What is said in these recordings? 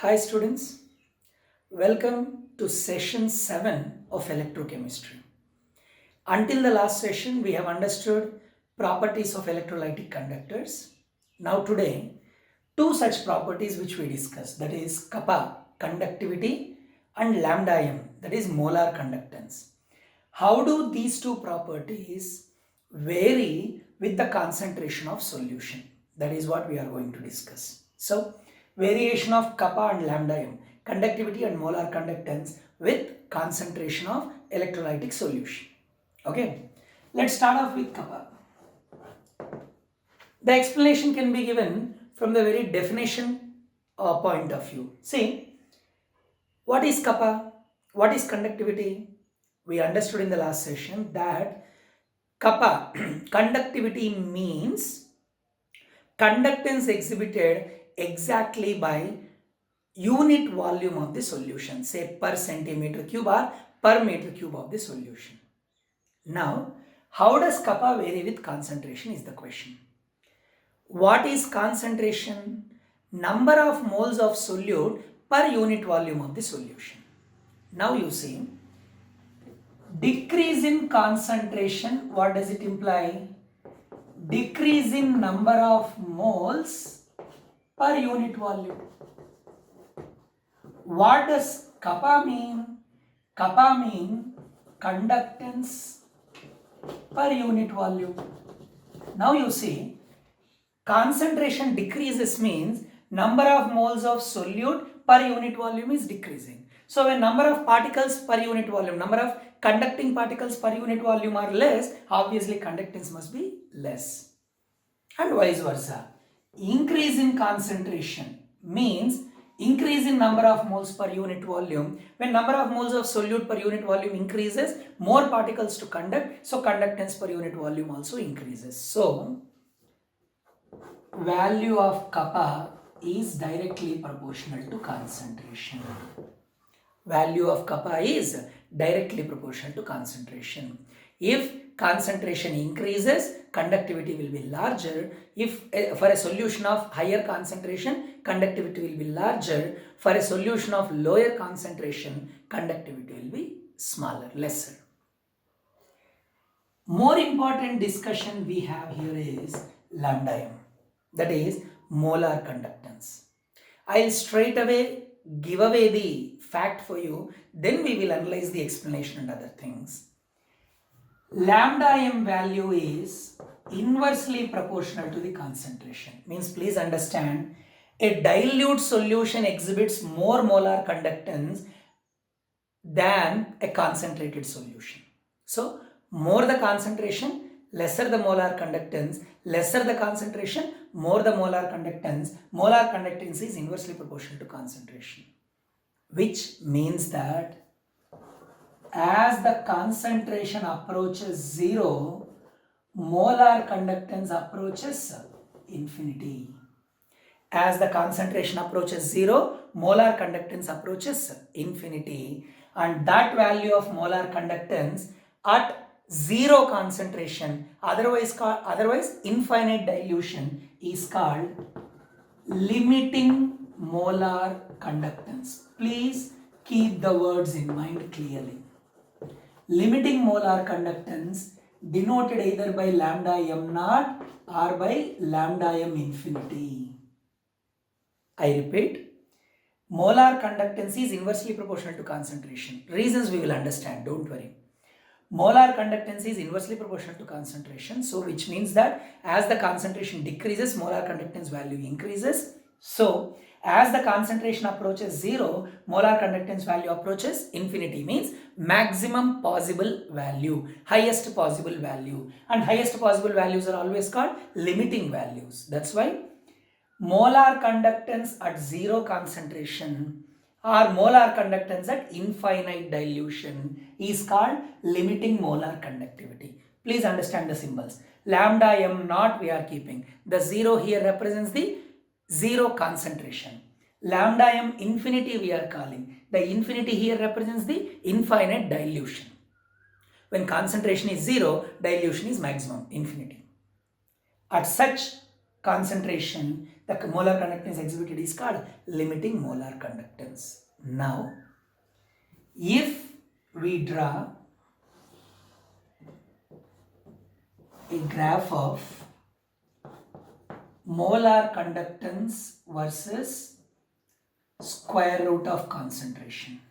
Hi students, welcome to session 7 of electrochemistry. Until the last session we have understood properties of electrolytic conductors. Now today two such properties which we discussed, that is kappa conductivity and lambda m, that is molar conductance. How do these two properties vary with the concentration of solution? That is what we are going to discuss. So, variation of kappa and lambda m, conductivity and molar conductance with concentration of electrolytic solution. Okay, let's start off with kappa. The explanation can be given from the very definition point of view. See, what is kappa? What is conductivity? We understood in the last session that kappa conductivity means conductance exhibited exactly by unit volume of the solution, say per centimeter cube or per meter cube of the solution. Now, how does kappa vary with concentration is the question. What is concentration? Number of moles of solute per unit volume of the solution. Now you see, decrease in concentration, what does it imply? Decrease in number of moles per unit volume. What does kappa mean? Kappa mean conductance per unit volume. Now you see, concentration decreases means number of moles of solute per unit volume is decreasing. So when number of particles per unit volume, number of conducting particles per unit volume are less, obviously conductance must be less. And vice versa. Increase in concentration means increase in number of moles per unit volume. When number of moles of solute per unit volume increases, more particles to conduct, so conductance per unit volume also increases. So value of kappa is directly proportional to concentration. Value of kappa is directly proportional to concentration. If concentration increases, conductivity will be larger. If for a solution of higher concentration, conductivity will be larger. For a solution of lower concentration, conductivity will be smaller, lesser. More important discussion we have here is lambda m, that is molar conductance. I'll straight away give away the fact for you, then we will analyze the explanation and other things. Lambda m value is inversely proportional to the concentration. Means please understand, a dilute solution exhibits more molar conductance than a concentrated solution. So more the concentration, lesser the molar conductance, lesser the concentration, more the molar conductance. Molar conductance is inversely proportional to concentration, which means that as the concentration approaches zero, molar conductance approaches infinity. As the concentration approaches zero, molar conductance approaches infinity, and that value of molar conductance at zero concentration, otherwise infinite dilution, is called limiting molar conductance. Please keep the words in mind clearly. Limiting molar conductance denoted either by lambda m naught or by lambda m infinity. I repeat, molar conductance is inversely proportional to concentration. Reasons we will understand, don't worry. Molar conductance is inversely proportional to concentration, so which means that as the concentration decreases, molar conductance value increases. So as the concentration approaches zero, molar conductance value approaches infinity, means maximum possible value, highest possible value, and highest possible values are always called limiting values. That's why molar conductance at zero concentration or molar conductance at infinite dilution is called limiting molar conductivity. Please understand the symbols. Lambda m naught we are keeping. The zero here represents the zero concentration. Lambda m infinity we are calling. The infinity here represents the infinite dilution. When concentration is zero, dilution is maximum, infinity. At such concentration, the molar conductance exhibited is called limiting molar conductance. Now, if we draw a graph of molar conductance versus square root of concentration.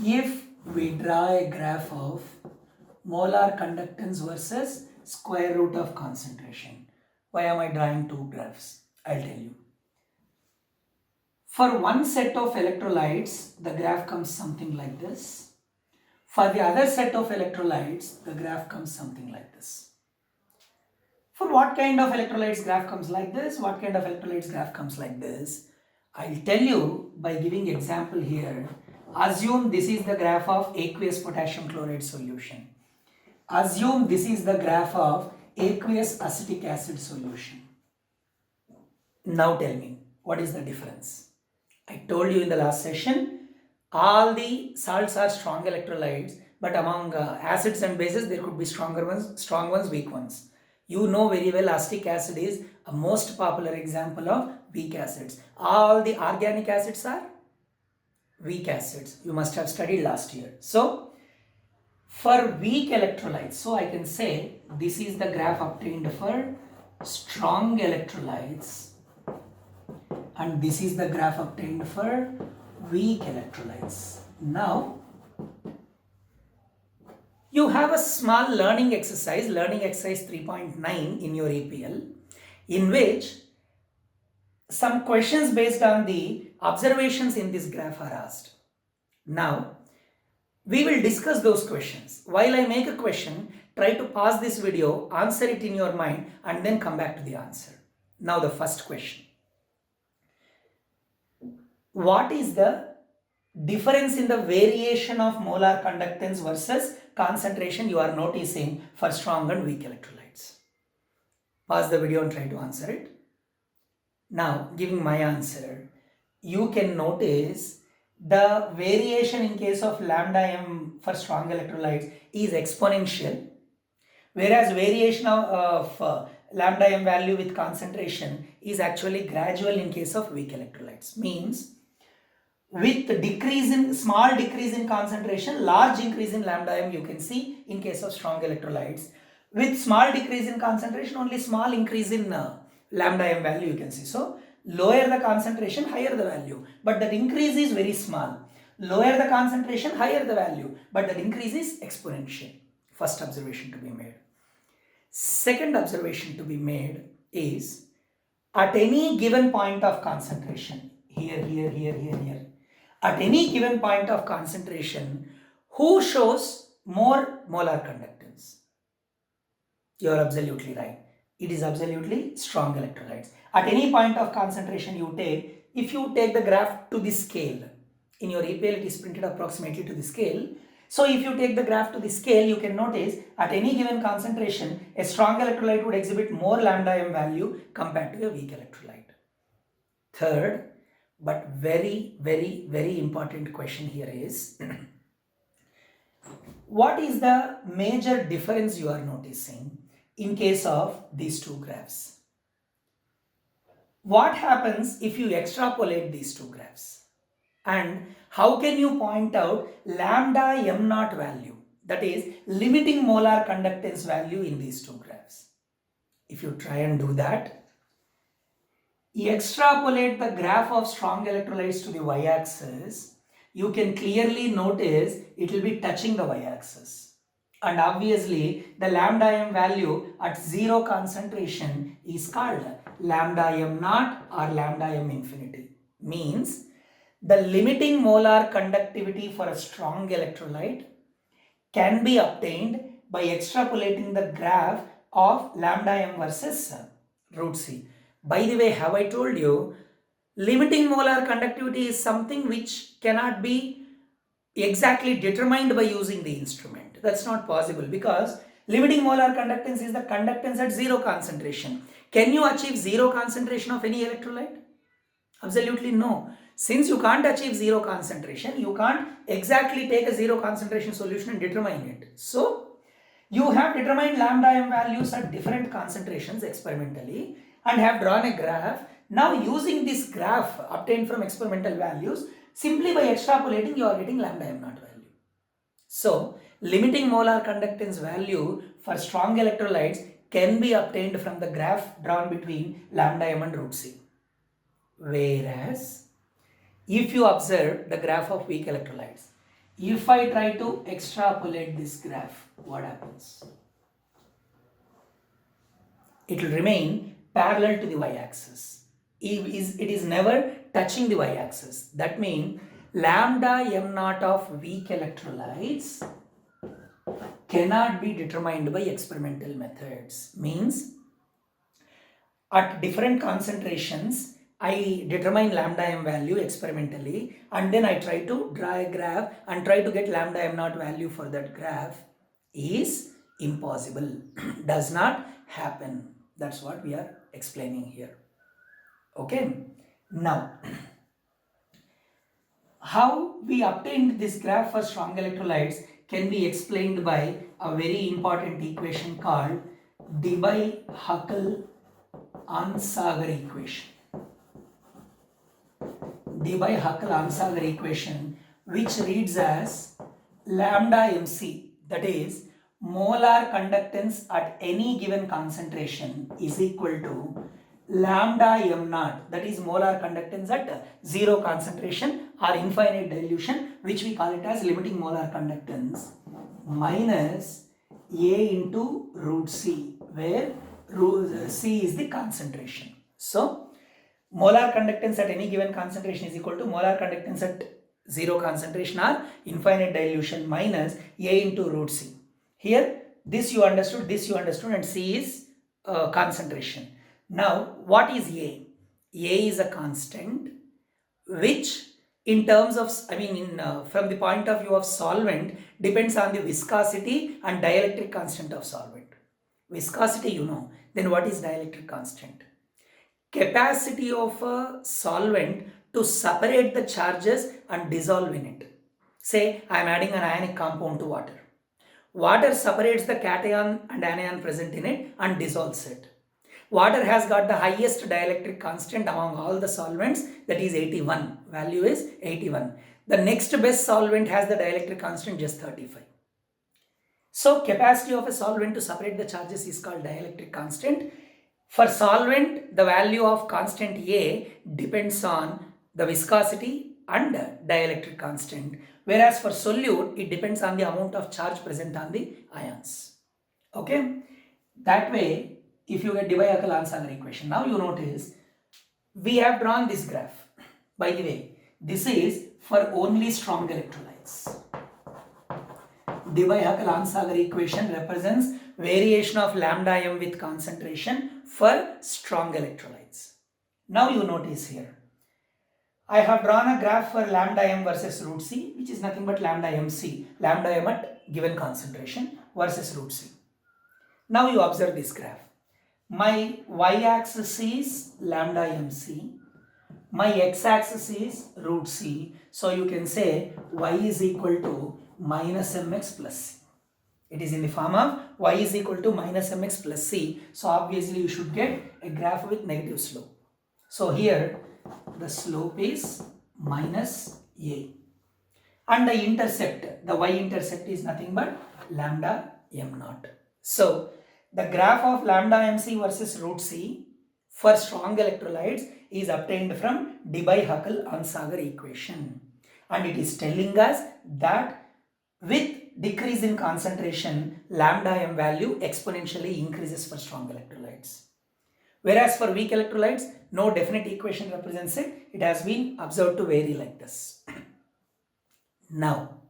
If we draw a graph of molar conductance versus square root of concentration. Why am I drawing two graphs? I'll tell you. For one set of electrolytes, the graph comes something like this. For the other set of electrolytes, the graph comes something like this. For what kind of electrolytes graph comes like this? What kind of electrolytes graph comes like this? I'll tell you by giving example here. Assume this is the graph of aqueous potassium chloride solution. Assume this is the graph of aqueous acetic acid solution. Now tell me, what is the difference? I told you in the last session, all the salts are strong electrolytes, but among acids and bases, there could be strong ones, weak ones. You know very well acetic acid is a most popular example of weak acids. All the organic acids are weak acids. You must have studied last year. So, for weak electrolytes, so I can say this is the graph obtained for strong electrolytes and this is the graph obtained for weak electrolytes. Now, you have a small learning exercise 3.9 in your APL, in which some questions based on the observations in this graph are asked. Now, we will discuss those questions. While I make a question, try to pause this video, answer it in your mind, and then come back to the answer. Now, the first question. What is the difference in the variation of molar conductance versus concentration you are noticing for strong and weak electrolytes? Pause the video and try to answer it. Now, giving my answer, you can notice the variation in case of lambda m for strong electrolytes is exponential, whereas variation of lambda m value with concentration is actually gradual in case of weak electrolytes. Means, with small decrease in concentration, large increase in lambda m you can see in case of strong electrolytes. With small decrease in concentration, only small increase in lambda m value you can see. So, lower the concentration, higher the value, but that increase is very small. Lower the concentration, higher the value, but that increase is exponential. First observation to be made. Second observation to be made is, at any given point of concentration, here, at any given point of concentration, who shows more molar conductance? You are absolutely right. It is absolutely strong electrolytes. At any point of concentration you take, if you take the graph to the scale, in your APL it is printed approximately to the scale. So if you take the graph to the scale, you can notice at any given concentration, a strong electrolyte would exhibit more lambda m value compared to a weak electrolyte. Third, but very important question here is, what is the major difference you are noticing in case of these two graphs? What happens if you extrapolate these two graphs? And how can you point out lambda m naught value, that is limiting molar conductance value in these two graphs? If you try and do that, extrapolate the graph of strong electrolytes to the y-axis, you can clearly notice it will be touching the y-axis. And obviously, the lambda m value at zero concentration is called lambda m naught or lambda m infinity. Means, the limiting molar conductivity for a strong electrolyte can be obtained by extrapolating the graph of lambda m versus root c. By the way, have I told you, limiting molar conductivity is something which cannot be exactly determined by using the instrument. That's not possible, because limiting molar conductance is the conductance at zero concentration. Can you achieve zero concentration of any electrolyte? Absolutely no. Since you can't achieve zero concentration, you can't exactly take a zero concentration solution and determine it. So, you have determined lambda m values at different concentrations experimentally, and have drawn a graph. Now using this graph obtained from experimental values, simply by extrapolating you are getting lambda m naught value. So limiting molar conductance value for strong electrolytes can be obtained from the graph drawn between lambda m and root C. Whereas if you observe the graph of weak electrolytes, if I try to extrapolate this graph, what happens? It will remain parallel to the y-axis. It is never touching the y-axis. That means lambda m naught of weak electrolytes cannot be determined by experimental methods. Means at different concentrations, I determine lambda m value experimentally, and then I try to draw a graph and try to get lambda m naught value for that graph is impossible. Does not happen. That's what we are explaining here. Okay. Now, how we obtained this graph for strong electrolytes can be explained by a very important equation called Debye-Huckel-Onsager equation. Debye-Huckel-Onsager equation, which reads as lambda mc, that is molar conductance at any given concentration, is equal to lambda m naught, that is molar conductance at zero concentration or infinite dilution, which we call it as limiting molar conductance, minus A into root C, where C is the concentration. So molar conductance at any given concentration is equal to molar conductance at zero concentration or infinite dilution minus A into root C. Here this you understood, and C is concentration. Now what is A? A is a constant which in terms of, from the point of view of solvent, depends on the viscosity and dielectric constant of solvent. Viscosity you know, then what is dielectric constant? Capacity of a solvent to separate the charges and dissolve in it. Say I am adding an ionic compound to water. Water separates the cation and anion present in it and dissolves it. Water has got the highest dielectric constant among all the solvents, that is 81. Value is 81. The next best solvent has the dielectric constant just 35. So capacity of a solvent to separate the charges is called dielectric constant. For solvent, the value of constant A depends on the viscosity and dielectric constant, whereas for solute, it depends on the amount of charge present on the ions. Okay? That way, if you get Debye-Huckel-Onsager equation, now you notice we have drawn this graph. By the way, this is for only strong electrolytes. Debye-Huckel-Onsager equation represents variation of lambda m with concentration for strong electrolytes. Now you notice here, I have drawn a graph for lambda m versus root C, which is nothing but lambda mc, lambda m at given concentration versus root C. Now you observe this graph. My y-axis is lambda mc, my x-axis is root C. So you can say y is equal to minus mx plus c. It is in the form of y is equal to minus mx plus c. So obviously you should get a graph with negative slope. So here the slope is minus a. And the intercept, the y-intercept is nothing but lambda m naught. So the graph of lambda mc versus root c for strong electrolytes is obtained from Debye-Huckel-Onsager equation. And it is telling us that with decrease in concentration, lambda m value exponentially increases for strong electrolytes. Whereas for weak electrolytes, no definite equation represents it. It has been observed to vary like this. Now,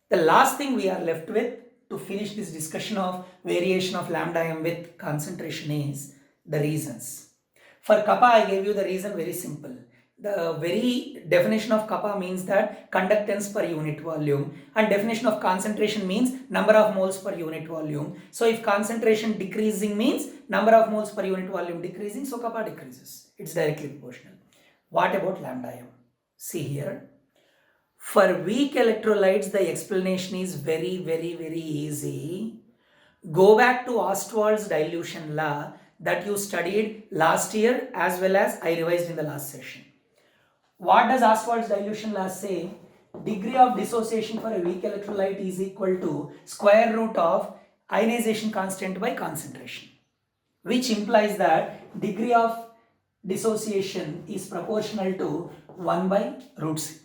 the last thing we are left with to finish this discussion of variation of lambda m with concentration is the reasons. For kappa, I gave you the reason very simple. The very definition of kappa means that conductance per unit volume, and definition of concentration means number of moles per unit volume. So if concentration decreasing means number of moles per unit volume decreasing, so kappa decreases. It's directly proportional. What about lambda m? See here. For weak electrolytes, the explanation is very easy. Go back to Ostwald's dilution law. that you studied last year as well as I revised in the last session. What does Ostwald's dilution law say? Degree of dissociation for a weak electrolyte is equal to square root of ionization constant by concentration, which implies that degree of dissociation is proportional to 1 by root C.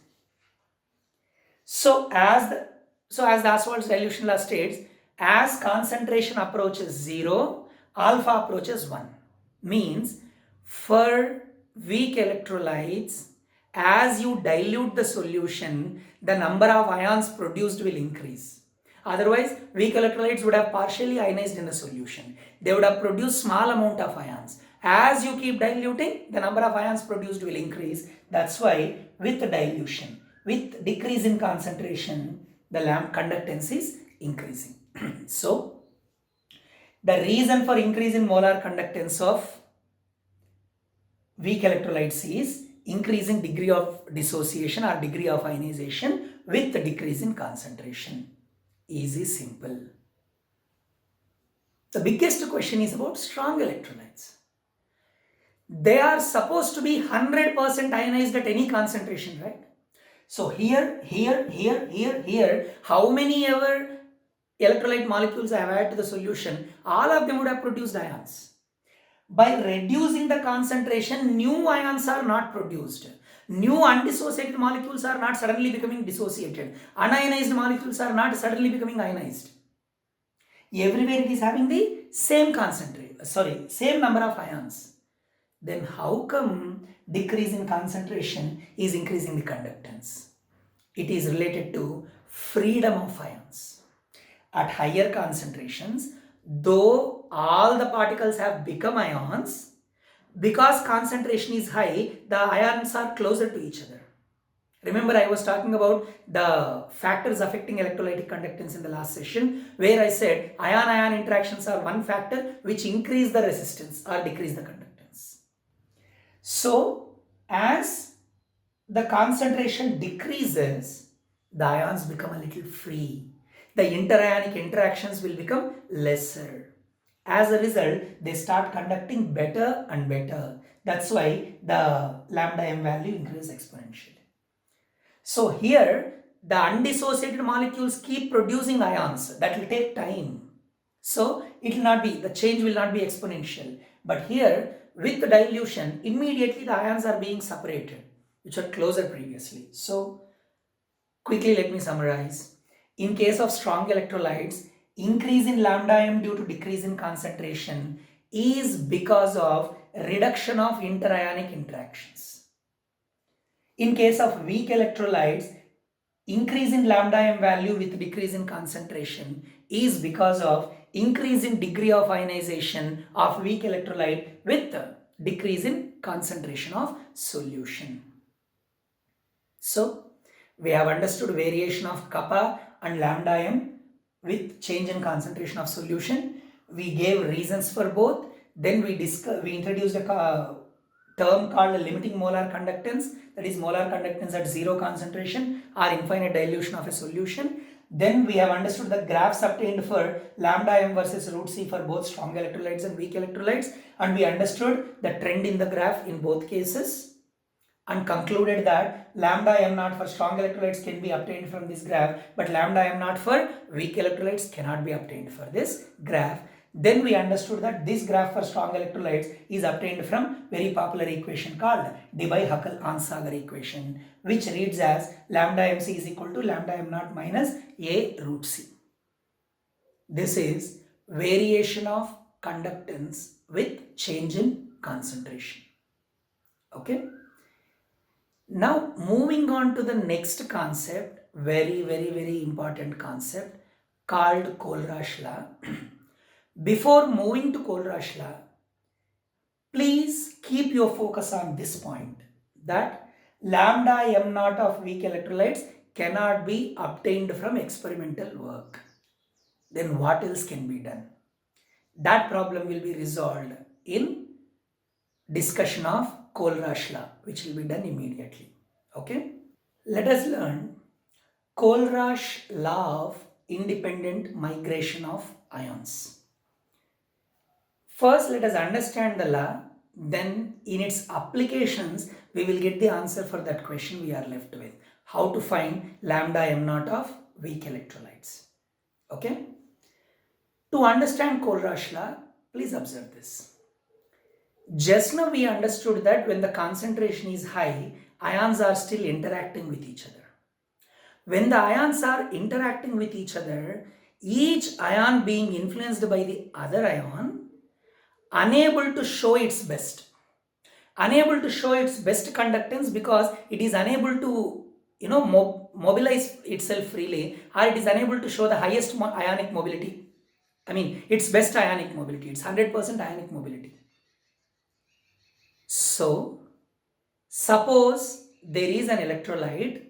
So as the Ostwald's dilution law states, as concentration approaches 0, alpha approaches 1. Means for weak electrolytes, as you dilute the solution, the number of ions produced will increase. Otherwise, weak electrolytes would have partially ionized in the solution. They would have produced small amount of ions. As you keep diluting, the number of ions produced will increase. That's why with dilution, with decrease in concentration, the conductance is increasing. So, the reason for increase in molar conductance of weak electrolytes is increasing degree of dissociation or degree of ionization with the decrease in concentration. Easy, simple. The biggest question is about strong electrolytes. They are supposed to be 100% ionized at any concentration, right? So here, how many ever electrolyte molecules I have added to the solution, all of them would have produced ions. By reducing the concentration, new ions are not produced. New undissociated molecules are not suddenly becoming dissociated. Unionized molecules are not suddenly becoming ionized. Everywhere it is having the same concentration, same number of ions. Then how come decrease in concentration is increasing the conductance? It is related to freedom of ions. At higher concentrations, though all the particles have become ions, because concentration is high, the ions are closer to each other. Remember, I was talking about the factors affecting electrolytic conductance in the last session, where I said ion-ion interactions are one factor which increase the resistance or decrease the conductance. So, as the concentration decreases, the ions become a little free. The interionic interactions will become lesser. As a result, they start conducting better and better. That's why the lambda m value increases exponentially. So here, the undissociated molecules keep producing ions. That will take time. So it will not be, the change will not be exponential. But here, with the dilution, immediately the ions are being separated, which are closer previously. So quickly let me summarize. In case of strong electrolytes, increase in lambda m due to decrease in concentration is because of reduction of interionic interactions. In case of weak electrolytes, increase in lambda m value with decrease in concentration is because of increase in degree of ionization of weak electrolyte with decrease in concentration of solution. So, we have understood variation of kappa and lambda m with change in concentration of solution. We gave reasons for both. Then we introduced a term called limiting molar conductance, that is molar conductance at zero concentration or infinite dilution of a solution. Then we have understood the graphs obtained for lambda m versus root C for both strong electrolytes and weak electrolytes, and we understood the trend in the graph in both cases, and concluded that lambda m naught for strong electrolytes can be obtained from this graph, but lambda m naught for weak electrolytes cannot be obtained for this graph. Then we understood that this graph for strong electrolytes is obtained from very popular equation called Debye-Huckel-Onsager equation, which reads as lambda mc is equal to lambda m naught minus a root c. This is variation of conductance with change in concentration. Okay. Now moving on to the next concept, very important concept called Kohlrausch law. Before moving to Kohlrausch law, please keep your focus on this point, that lambda m naught of weak electrolytes cannot be obtained from experimental work. Then what else can be done? That problem will be resolved in discussion of Kohlrausch law, which will be done immediately. Okay? Let us learn Kohlrausch law of independent migration of ions. First, let us understand the law, then in its applications, we will get the answer for that question we are left with. How to find lambda m naught of weak electrolytes. Okay? To understand Kohlrausch law, please observe this. Just now we understood that when the concentration is high, ions are still interacting with each other. When the ions are interacting with each other, each ion being influenced by the other ion, unable to show its best. Unable to show its best conductance because it is unable to mobilize itself freely, or it is unable to show the highest ionic mobility. I mean, its best ionic mobility, it's 100% ionic mobility. So, suppose there is an electrolyte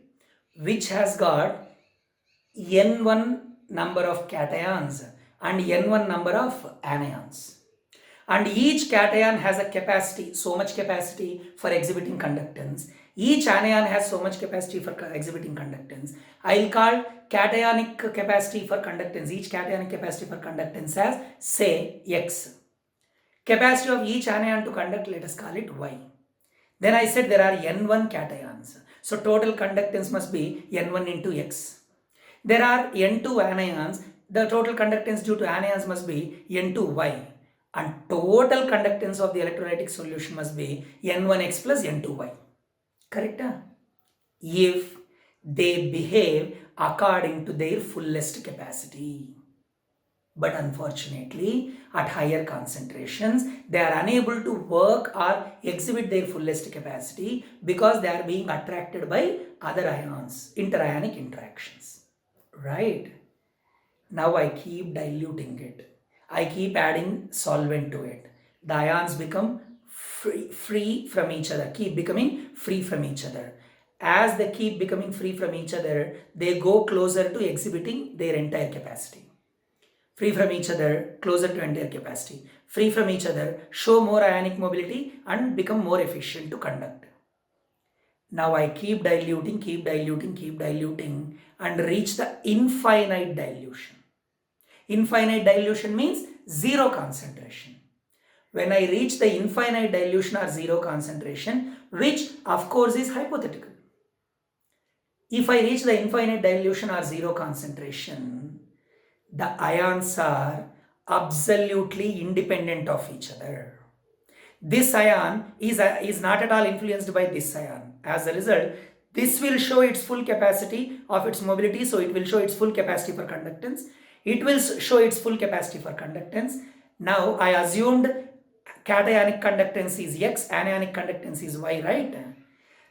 which has got n1 number of cations and n1 number of anions. And each cation has a capacity, so much capacity for exhibiting conductance. Each anion has so much capacity for exhibiting conductance. I will call cationic capacity for conductance, each cationic capacity for conductance as, say, X. Capacity of each anion to conduct, let us call it Y. Then I said there are N1 cations. So total conductance must be N1 into X. There are N2 anions. The total conductance due to anions must be N2Y. And total conductance of the electrolytic solution must be N1X plus N2Y. Correct? If they behave according to their fullest capacity. But unfortunately, at higher concentrations, they are unable to work or exhibit their fullest capacity because they are being attracted by other ions, interionic interactions. Right? Now I keep diluting it. I keep adding solvent to it. The ions become free from each other, keep becoming free from each other. As they keep becoming free from each other, they go closer to exhibiting their entire capacity. Free from each other, closer to entire capacity. Free from each other, show more ionic mobility and become more efficient to conduct. Now I keep diluting and reach the infinite dilution. Infinite dilution means zero concentration. When I reach the infinite dilution or zero concentration, which of course is hypothetical. If I reach the infinite dilution or zero concentration, the ions are absolutely independent of each other. This ion is not at all influenced by this ion. As a result, this will show its full capacity of its mobility, so it will show its full capacity for conductance. It will show its full capacity for conductance. Now, I assumed cationic conductance is X, anionic conductance is Y, right?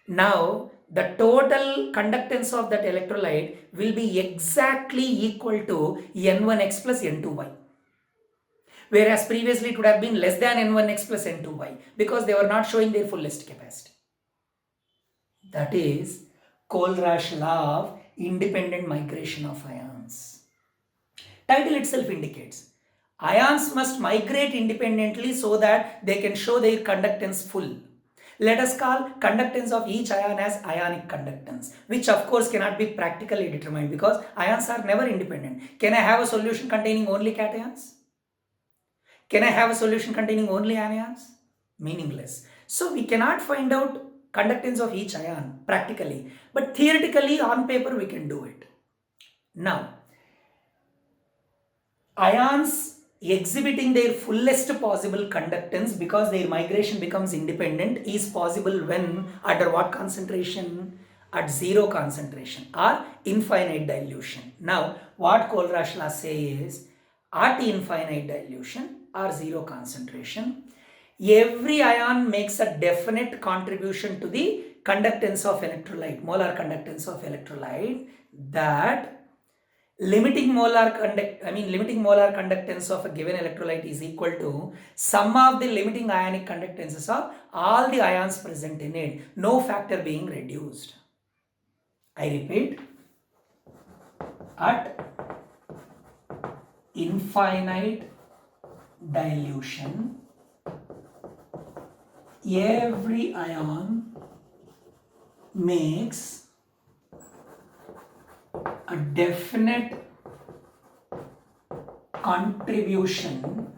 Now, the total conductance of that electrolyte will be exactly equal to N1X plus N2Y. Whereas previously it would have been less than N1X plus N2Y because they were not showing their fullest capacity. That is Kohlrausch law of independent migration of ions. Title itself indicates ions must migrate independently so that they can show their conductance full. Let us call conductance of each ion as ionic conductance, which of course cannot be practically determined because ions are never independent. Can I have a solution containing only cations? Can I have a solution containing only anions? Meaningless. So we cannot find out conductance of each ion practically, but theoretically on paper we can do it. Now, ions exhibiting their fullest possible conductance because their migration becomes independent is possible when under what concentration? At zero concentration or infinite dilution. Now, what Kohlrausch law says at infinite dilution or zero concentration, every ion makes a definite contribution to the conductance of electrolyte, molar conductance of electrolyte, that limiting molar conductance of a given electrolyte is equal to sum of the limiting ionic conductances of all the ions present in it, no factor being reduced. I repeat, at infinite dilution, every ion makes a definite contribution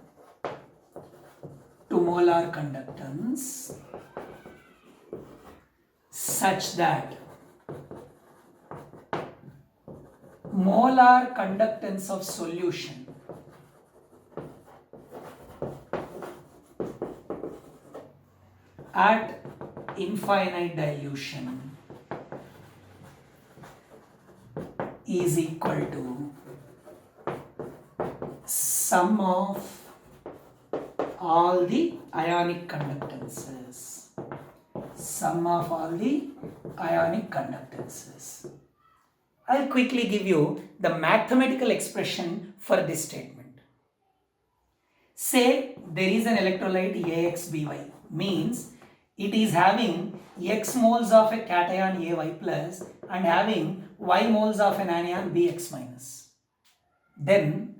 molar conductance such that molar conductance of solution at infinite dilution is equal to sum of all the ionic conductances. Sum of all the ionic conductances. I'll quickly give you the mathematical expression for this statement. Say there is an electrolyte AXBY, means it is having X moles of a cation AY plus and having Y moles of an anion BX minus. Then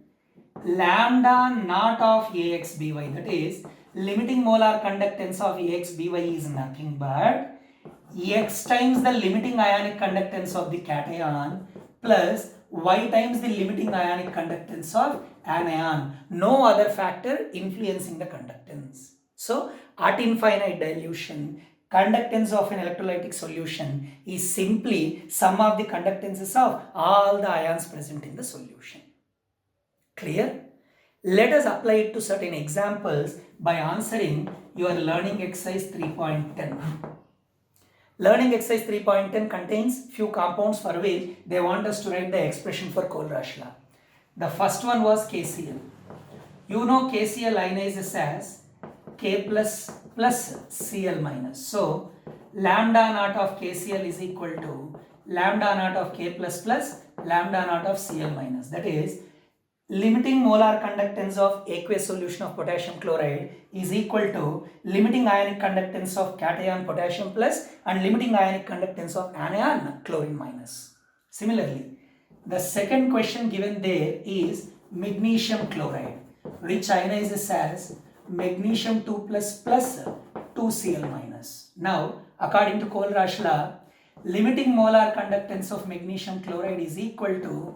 lambda naught of AXBY, that is limiting molar conductance of AXBY, is nothing but X times the limiting ionic conductance of the cation plus Y times the limiting ionic conductance of anion. No other factor influencing the conductance. So at infinite dilution, conductance of an electrolytic solution is simply sum of the conductances of all the ions present in the solution. Clear? Let us apply it to certain examples by answering your learning exercise 3.10. Learning exercise 3.10 contains few compounds for which they want us to write the expression for Kohlrausch law. The first one was KCl. You know KCl ionizes as K plus Cl minus. So lambda naught of KCl is equal to lambda naught of K plus lambda naught of Cl minus. That is, limiting molar conductance of aqueous solution of potassium chloride is equal to limiting ionic conductance of cation potassium plus and limiting ionic conductance of anion chlorine minus. Similarly, the second question given there is magnesium chloride, which ionizes as magnesium 2 plus 2Cl minus. Now, according to Kohlrausch law, limiting molar conductance of magnesium chloride is equal to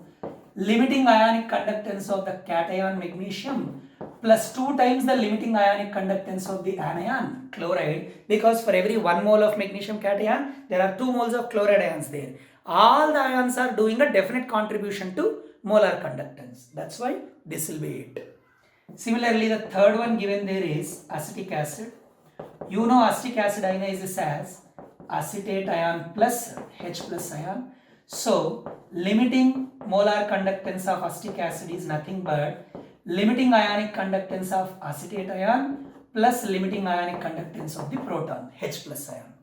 limiting ionic conductance of the cation magnesium plus 2 times the limiting ionic conductance of the anion chloride, because for every 1 mole of magnesium cation there are 2 moles of chloride ions there. All the ions are doing a definite contribution to molar conductance. That's why this will be it. Similarly, the third one given there is acetic acid. You know acetic acid ionizes as acetate ion plus H plus ion. So limiting molar conductance of acetic acid is nothing but limiting ionic conductance of acetate ion plus limiting ionic conductance of the proton, H plus ion.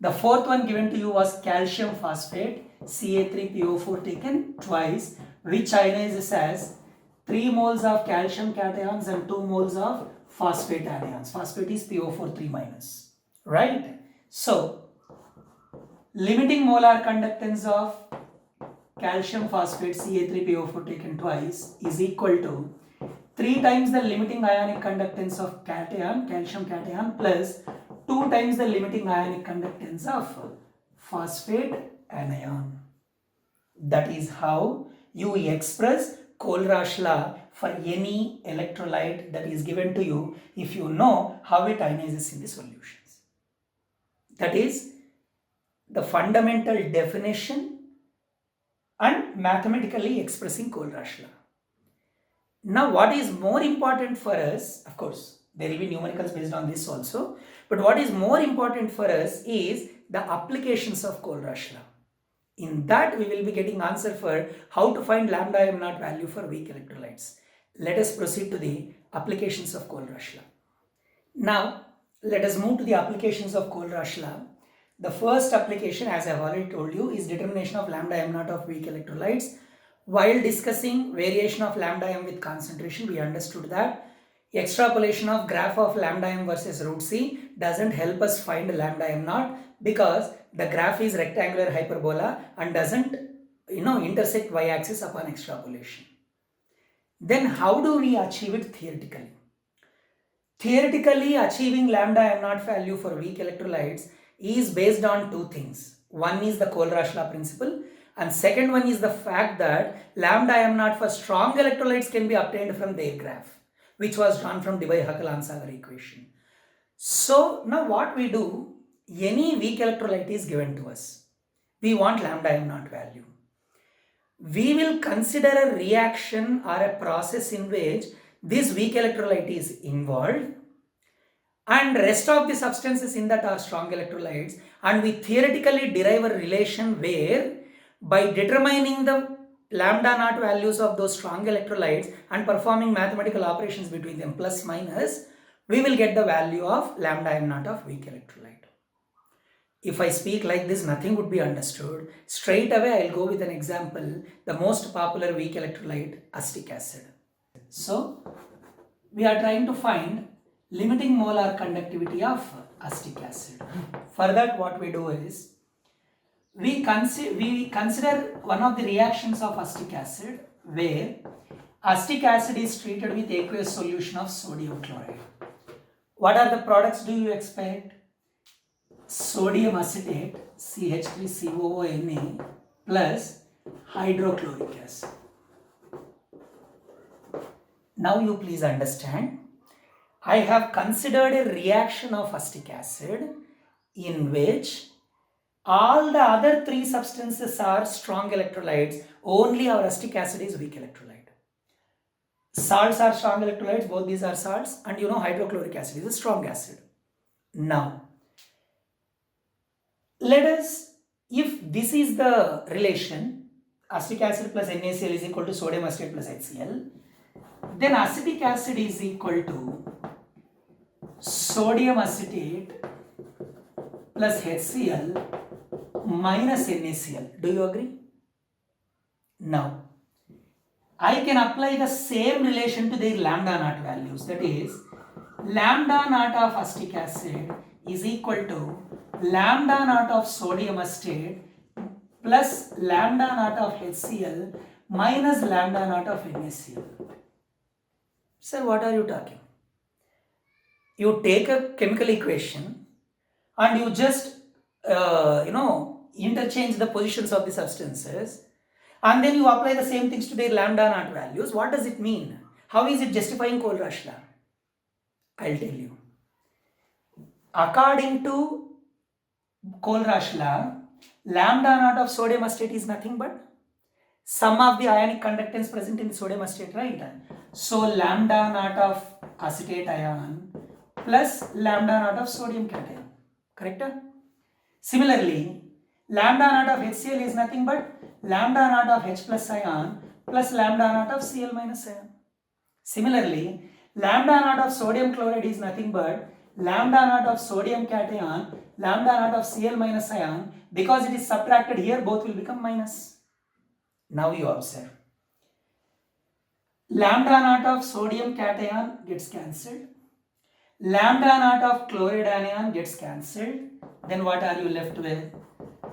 The fourth one given to you was calcium phosphate, Ca3PO4 taken twice, which ionizes as 3 moles of calcium cations and 2 moles of phosphate anions. Phosphate is PO4 3 minus, right? So limiting molar conductance of calcium phosphate Ca3PO4 taken twice is equal to 3 times the limiting ionic conductance of cation, calcium cation, plus 2 times the limiting ionic conductance of phosphate anion. That is how you express Kohlrausch law for any electrolyte that is given to you if you know how it ionizes in the solutions. That is the fundamental definition and mathematically expressing Kohlrausch law. Now, what is more important for us, of course, there will be numericals based on this also, but what is more important for us is the applications of Kohlrausch law. In that, we will be getting answer for how to find lambda m naught value for weak electrolytes. Let us proceed to the applications of Kohlrausch law. Now, let us move to the applications of Kohlrausch law. The first application, as I have already told you, is determination of lambda m naught of weak electrolytes. While discussing variation of lambda m with concentration, we understood that extrapolation of graph of lambda m versus root c doesn't help us find lambda m naught because the graph is rectangular hyperbola and doesn't intersect y-axis upon extrapolation. Then how do we achieve it theoretically? Theoretically, achieving lambda m naught value for weak electrolytes is based on two things. One is the Kohlrausch law principle, and second one is the fact that lambda m naught for strong electrolytes can be obtained from their graph. which was drawn from Debye-Huckel-Ansager equation. So now what we do, any weak electrolyte is given to us. We want lambda m naught value. We will consider a reaction or a process in which this weak electrolyte is involved and rest of the substances in that are strong electrolytes, and we theoretically derive a relation where by determining the lambda naught values of those strong electrolytes and performing mathematical operations between them plus minus, we will get the value of lambda m naught of weak electrolyte. If I speak like this, nothing would be understood. Straight away, I'll go with an example, the most popular weak electrolyte, acetic acid. So, we are trying to find limiting molar conductivity of acetic acid. For that, what we do is, we consider one of the reactions of acetic acid where acetic acid is treated with aqueous solution of sodium chloride. What are the products do you expect? Sodium acetate, CH3COONA plus hydrochloric acid. Now you please understand, I have considered a reaction of acetic acid in which all the other three substances are strong electrolytes, only our acetic acid is weak electrolyte. Salts are strong electrolytes, both these are salts, and you know hydrochloric acid is a strong acid. Now, let us, if this is the relation, acetic acid plus NaCl is equal to sodium acetate plus HCl, then acetic acid is equal to sodium acetate plus HCl minus NaCl. Do you agree? Now, I can apply the same relation to their lambda naught values. That is, lambda naught of acetic acid is equal to lambda naught of sodium acetate plus lambda naught of HCl minus lambda naught of NaCl. Sir, what are you talking? You take a chemical equation and you just interchange the positions of the substances, and then you apply the same things to their lambda naught values. What does it mean? How is it justifying Kohlrausch law? I'll tell you. According to Kohlrausch law, lambda naught of sodium acetate is nothing but sum of the ionic conductance present in the sodium acetate, right? So lambda naught of acetate ion plus lambda naught of sodium cation, correct? Similarly, lambda naught of HCl is nothing but lambda naught of H plus ion plus lambda naught of Cl minus ion. Similarly, lambda naught of sodium chloride is nothing but lambda naught of sodium cation, lambda naught of Cl minus ion. Because it is subtracted here, both will become minus. Now you observe. Lambda naught of sodium cation gets cancelled. Lambda naught of chloride anion gets cancelled. Then what are you left with?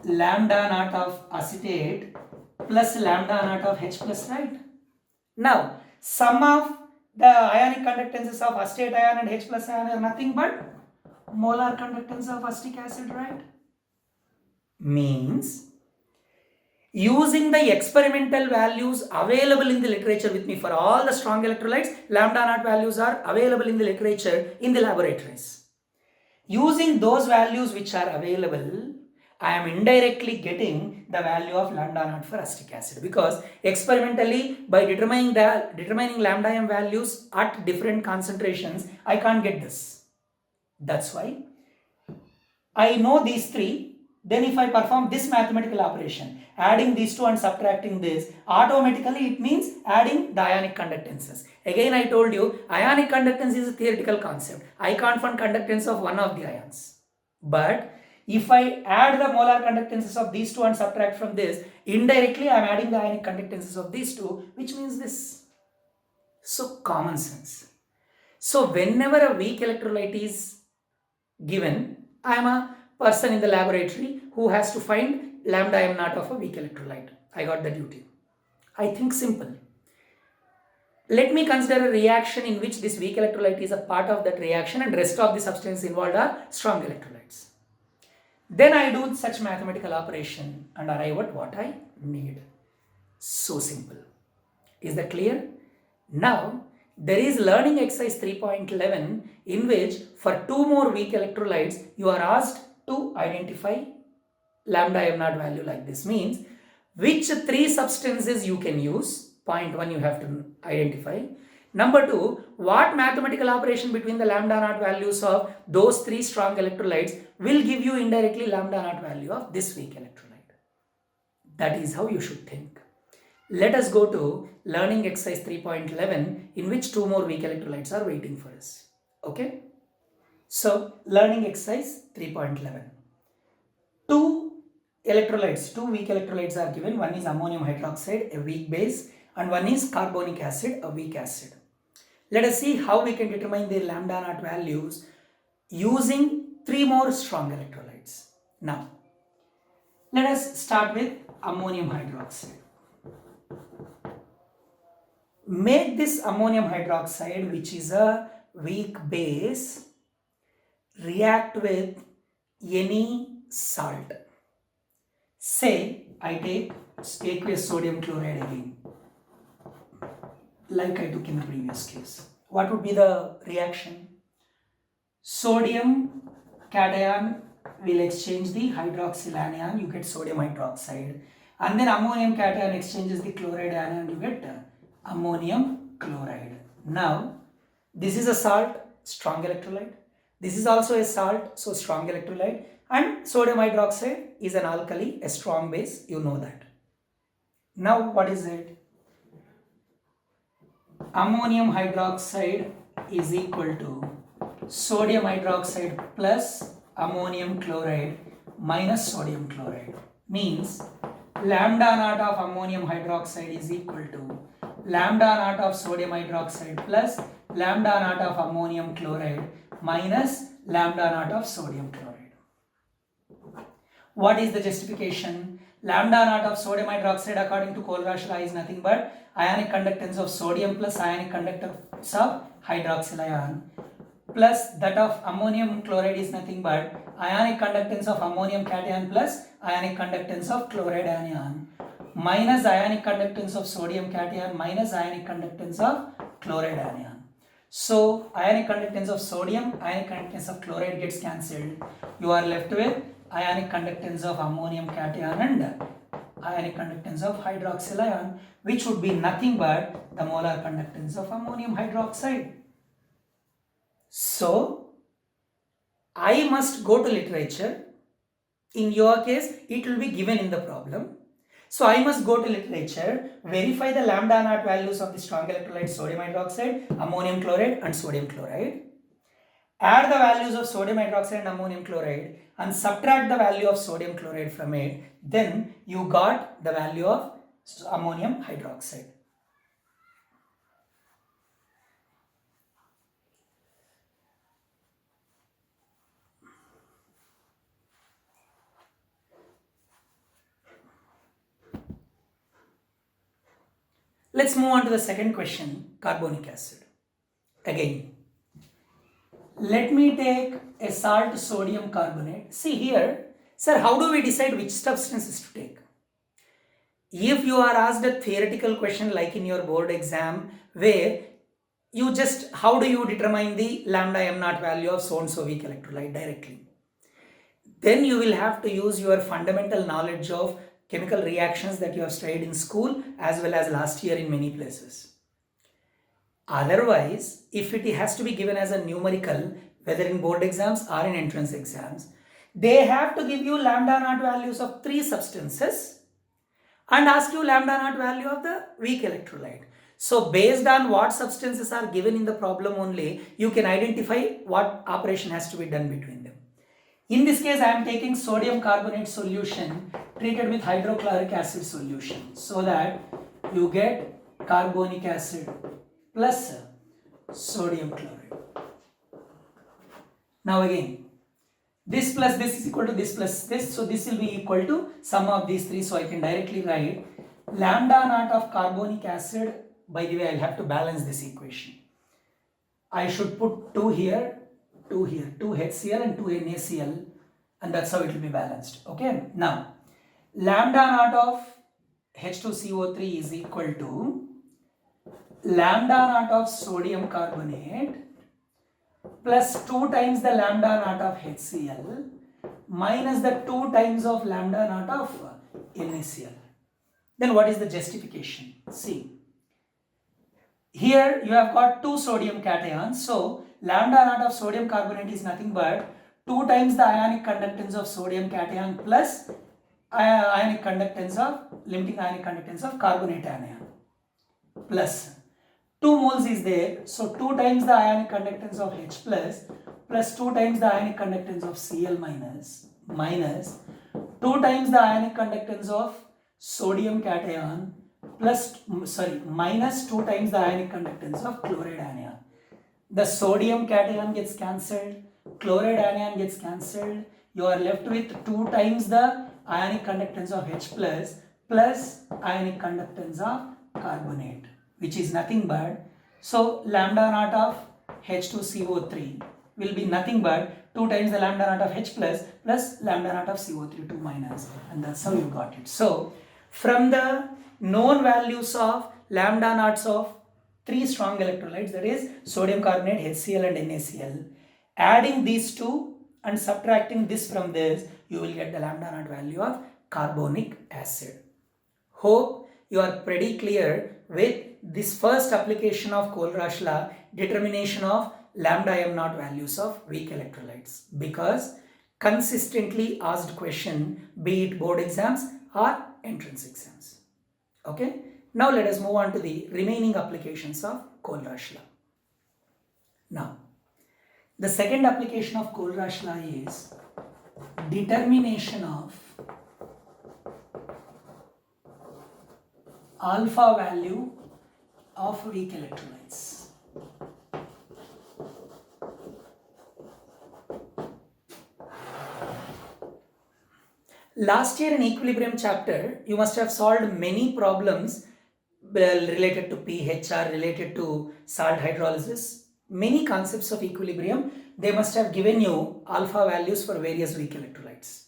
Lambda naught of acetate plus lambda naught of H plus, right? Now, sum of the ionic conductances of acetate ion and H plus ion are nothing but molar conductance of acetic acid, right? Means, using the experimental values available in the literature with me for all the strong electrolytes, lambda naught values are available in the literature in the laboratories. Using those values which are available, I am indirectly getting the value of lambda naught for acetic acid, because experimentally by determining lambda m values at different concentrations, I can't get this. That's why I know these three. Then if I perform this mathematical operation, adding these two and subtracting this, automatically it means adding the ionic conductances. Again I told you, ionic conductance is a theoretical concept. I can't find conductance of one of the ions. But if I add the molar conductances of these two and subtract from this, indirectly I am adding the ionic conductances of these two, which means this. So common sense. So whenever a weak electrolyte is given, I am a person in the laboratory who has to find lambda m naught of a weak electrolyte. I got the duty. I think simple. Let me consider a reaction in which this weak electrolyte is a part of that reaction and rest of the substances involved are strong electrolytes. Then I do such mathematical operation and arrive at what I need. So simple. Is that clear? Now, There is learning exercise 3.11 in which for 2 more weak electrolytes you are asked to identify lambda m naught value like this. Means which 3 substances you can use. Point 1 you have to identify. Number 2, what mathematical operation between the lambda naught values of those 3 strong electrolytes will give you indirectly lambda naught value of this weak electrolyte. That is how you should think. Let us go to learning exercise 3.11 in which 2 more weak electrolytes are waiting for us. Okay. So learning exercise 3.11. 2 weak electrolytes are given. One is ammonium hydroxide, a weak base, and one is carbonic acid, a weak acid. Let us see how we can determine their lambda naught values using 3 more strong electrolytes. Now, let us start with ammonium hydroxide. Make this ammonium hydroxide, which is a weak base, react with any salt. Say I take aqueous sodium chloride again, like I took in the previous case. What would be the reaction? Sodium cation will exchange the hydroxyl anion, you get sodium hydroxide, and then ammonium cation exchanges the chloride anion, you get ammonium chloride. Now, this is a salt, strong electrolyte. This is also a salt, so strong electrolyte. And sodium hydroxide is an alkali, a strong base, you know that. Now, what is it? Ammonium hydroxide is equal to sodium hydroxide plus ammonium chloride minus sodium chloride. Means lambda naught of ammonium hydroxide is equal to lambda naught of sodium hydroxide plus lambda naught of ammonium chloride minus lambda naught of sodium chloride. What is the justification? Lambda naught of sodium hydroxide according to Kohlrausch is nothing but ionic conductance of sodium plus ionic conductance of hydroxyl ion, plus that of ammonium chloride is nothing but ionic conductance of ammonium cation plus ionic conductance of chloride anion, minus ionic conductance of sodium cation minus ionic conductance of chloride anion. So ionic conductance of sodium, ionic conductance of chloride gets cancelled. You are left with ionic conductance of ammonium cation and ionic conductance of hydroxyl ion, which would be nothing but the molar conductance of ammonium hydroxide. So I must go to literature. In your case, it will be given in the problem. So I must go to literature, verify the lambda naught values of the strong electrolytes sodium hydroxide, ammonium chloride and sodium chloride. Add the values of sodium hydroxide and ammonium chloride and subtract the value of sodium chloride from it. Then you got the value of ammonium hydroxide. Let's move on to the second question, carbonic acid. Again, let me take a salt sodium carbonate. See here, sir, how do we decide which substances to take? If you are asked a theoretical question like in your board exam, where you just, how do you determine the lambda m naught value of so and so weak electrolyte directly? Then you will have to use your fundamental knowledge of chemical reactions that you have studied in school as well as last year in many places. Otherwise, if it has to be given as a numerical, whether in board exams or in entrance exams, they have to give you lambda naught values of 3 substances and ask you lambda naught value of the weak electrolyte. So based on what substances are given in the problem only, you can identify what operation has to be done between them. In this case, I am taking sodium carbonate solution treated with hydrochloric acid solution so that you get carbonic acid plus sodium chloride. Now again, this plus this is equal to this plus this, so this will be equal to sum of these 3, so I can directly write lambda naught of carbonic acid. By the way, I'll have to balance this equation. I should put 2 here, 2 here, 2 HCl and 2 NaCl, and that's how it will be balanced. Okay, now lambda naught of H2CO3 is equal to lambda naught of sodium carbonate plus 2 times the lambda naught of HCl minus the 2 times of lambda naught of NaCl. Then what is the justification? See, here you have got 2 sodium cations, so lambda naught of sodium carbonate is nothing but 2 times the ionic conductance of sodium cation plus ionic conductance of limiting ionic conductance of carbonate anion plus 2 moles is there, so 2 times the ionic conductance of H plus 2 times the ionic conductance of Cl minus 2 times the ionic conductance of sodium cation minus 2 times the ionic conductance of chloride anion. The sodium cation gets cancelled, chloride anion gets cancelled, you are left with 2 times the ionic conductance of H plus ionic conductance of carbonate, which is nothing but, so lambda naught of H2CO3 will be nothing but 2 times the lambda naught of H plus lambda naught of CO3 2 minus, and that's how you got it. So from the known values of lambda naughts of 3 strong electrolytes, that is sodium carbonate, HCl and NaCl, adding these two and subtracting this from this, you will get the lambda naught value of carbonic acid. Hope you are pretty clear with this first application of Kohlrausch law, determination of lambda m naught values of weak electrolytes, because consistently asked question, be it board exams or entrance exams. Okay, now let us move on to the remaining applications of Kohlrausch law. Now, the second application of Kohlrausch law is determination of alpha value of weak electrolytes. Last year in equilibrium chapter, you must have solved many problems related to pH or related to salt hydrolysis. Many concepts of equilibrium, they must have given you alpha values for various weak electrolytes.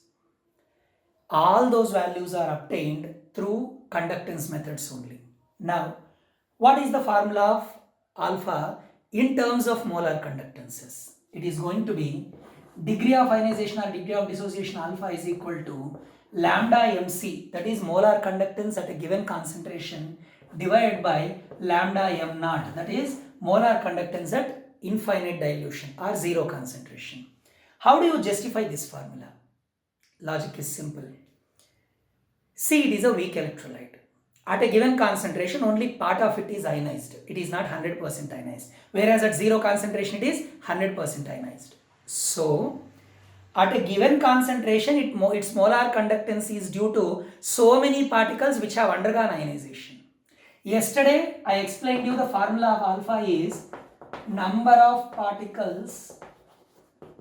All those values are obtained through conductance methods only. Now, what is the formula of alpha in terms of molar conductances? It is going to be degree of ionization or degree of dissociation alpha is equal to lambda mc, that is molar conductance at a given concentration, divided by lambda m naught, that is molar conductance at infinite dilution or zero concentration. How do you justify this formula? Logic is simple. See, it is a weak electrolyte. At a given concentration, only part of it is ionized. It is not 100% ionized. Whereas at zero concentration, it is 100% ionized. So, at a given concentration, its molar conductance is due to so many particles which have undergone ionization. Yesterday, I explained you the formula of alpha is number of particles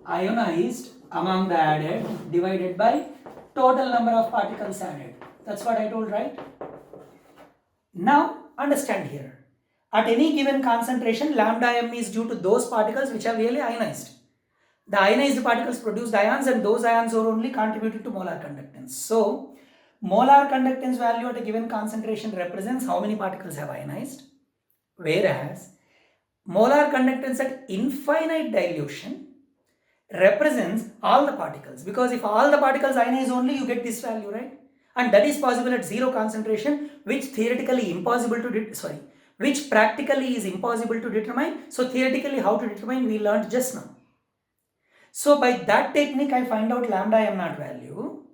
ionized among the added divided by total number of particles added. That's what I told, right? Now, understand here. At any given concentration, lambda m is due to those particles which are really ionized. The ionized particles produced ions, and those ions are only contributing to molar conductance. So, molar conductance value at a given concentration represents how many particles have ionized, whereas molar conductance at infinite dilution represents all the particles, because if all the particles ionize only, you get this value, right? And that is possible at zero concentration, which theoretically impossible to which practically is impossible to determine. So theoretically how to determine, we learned just now. So by that technique, I find out lambda m naught value.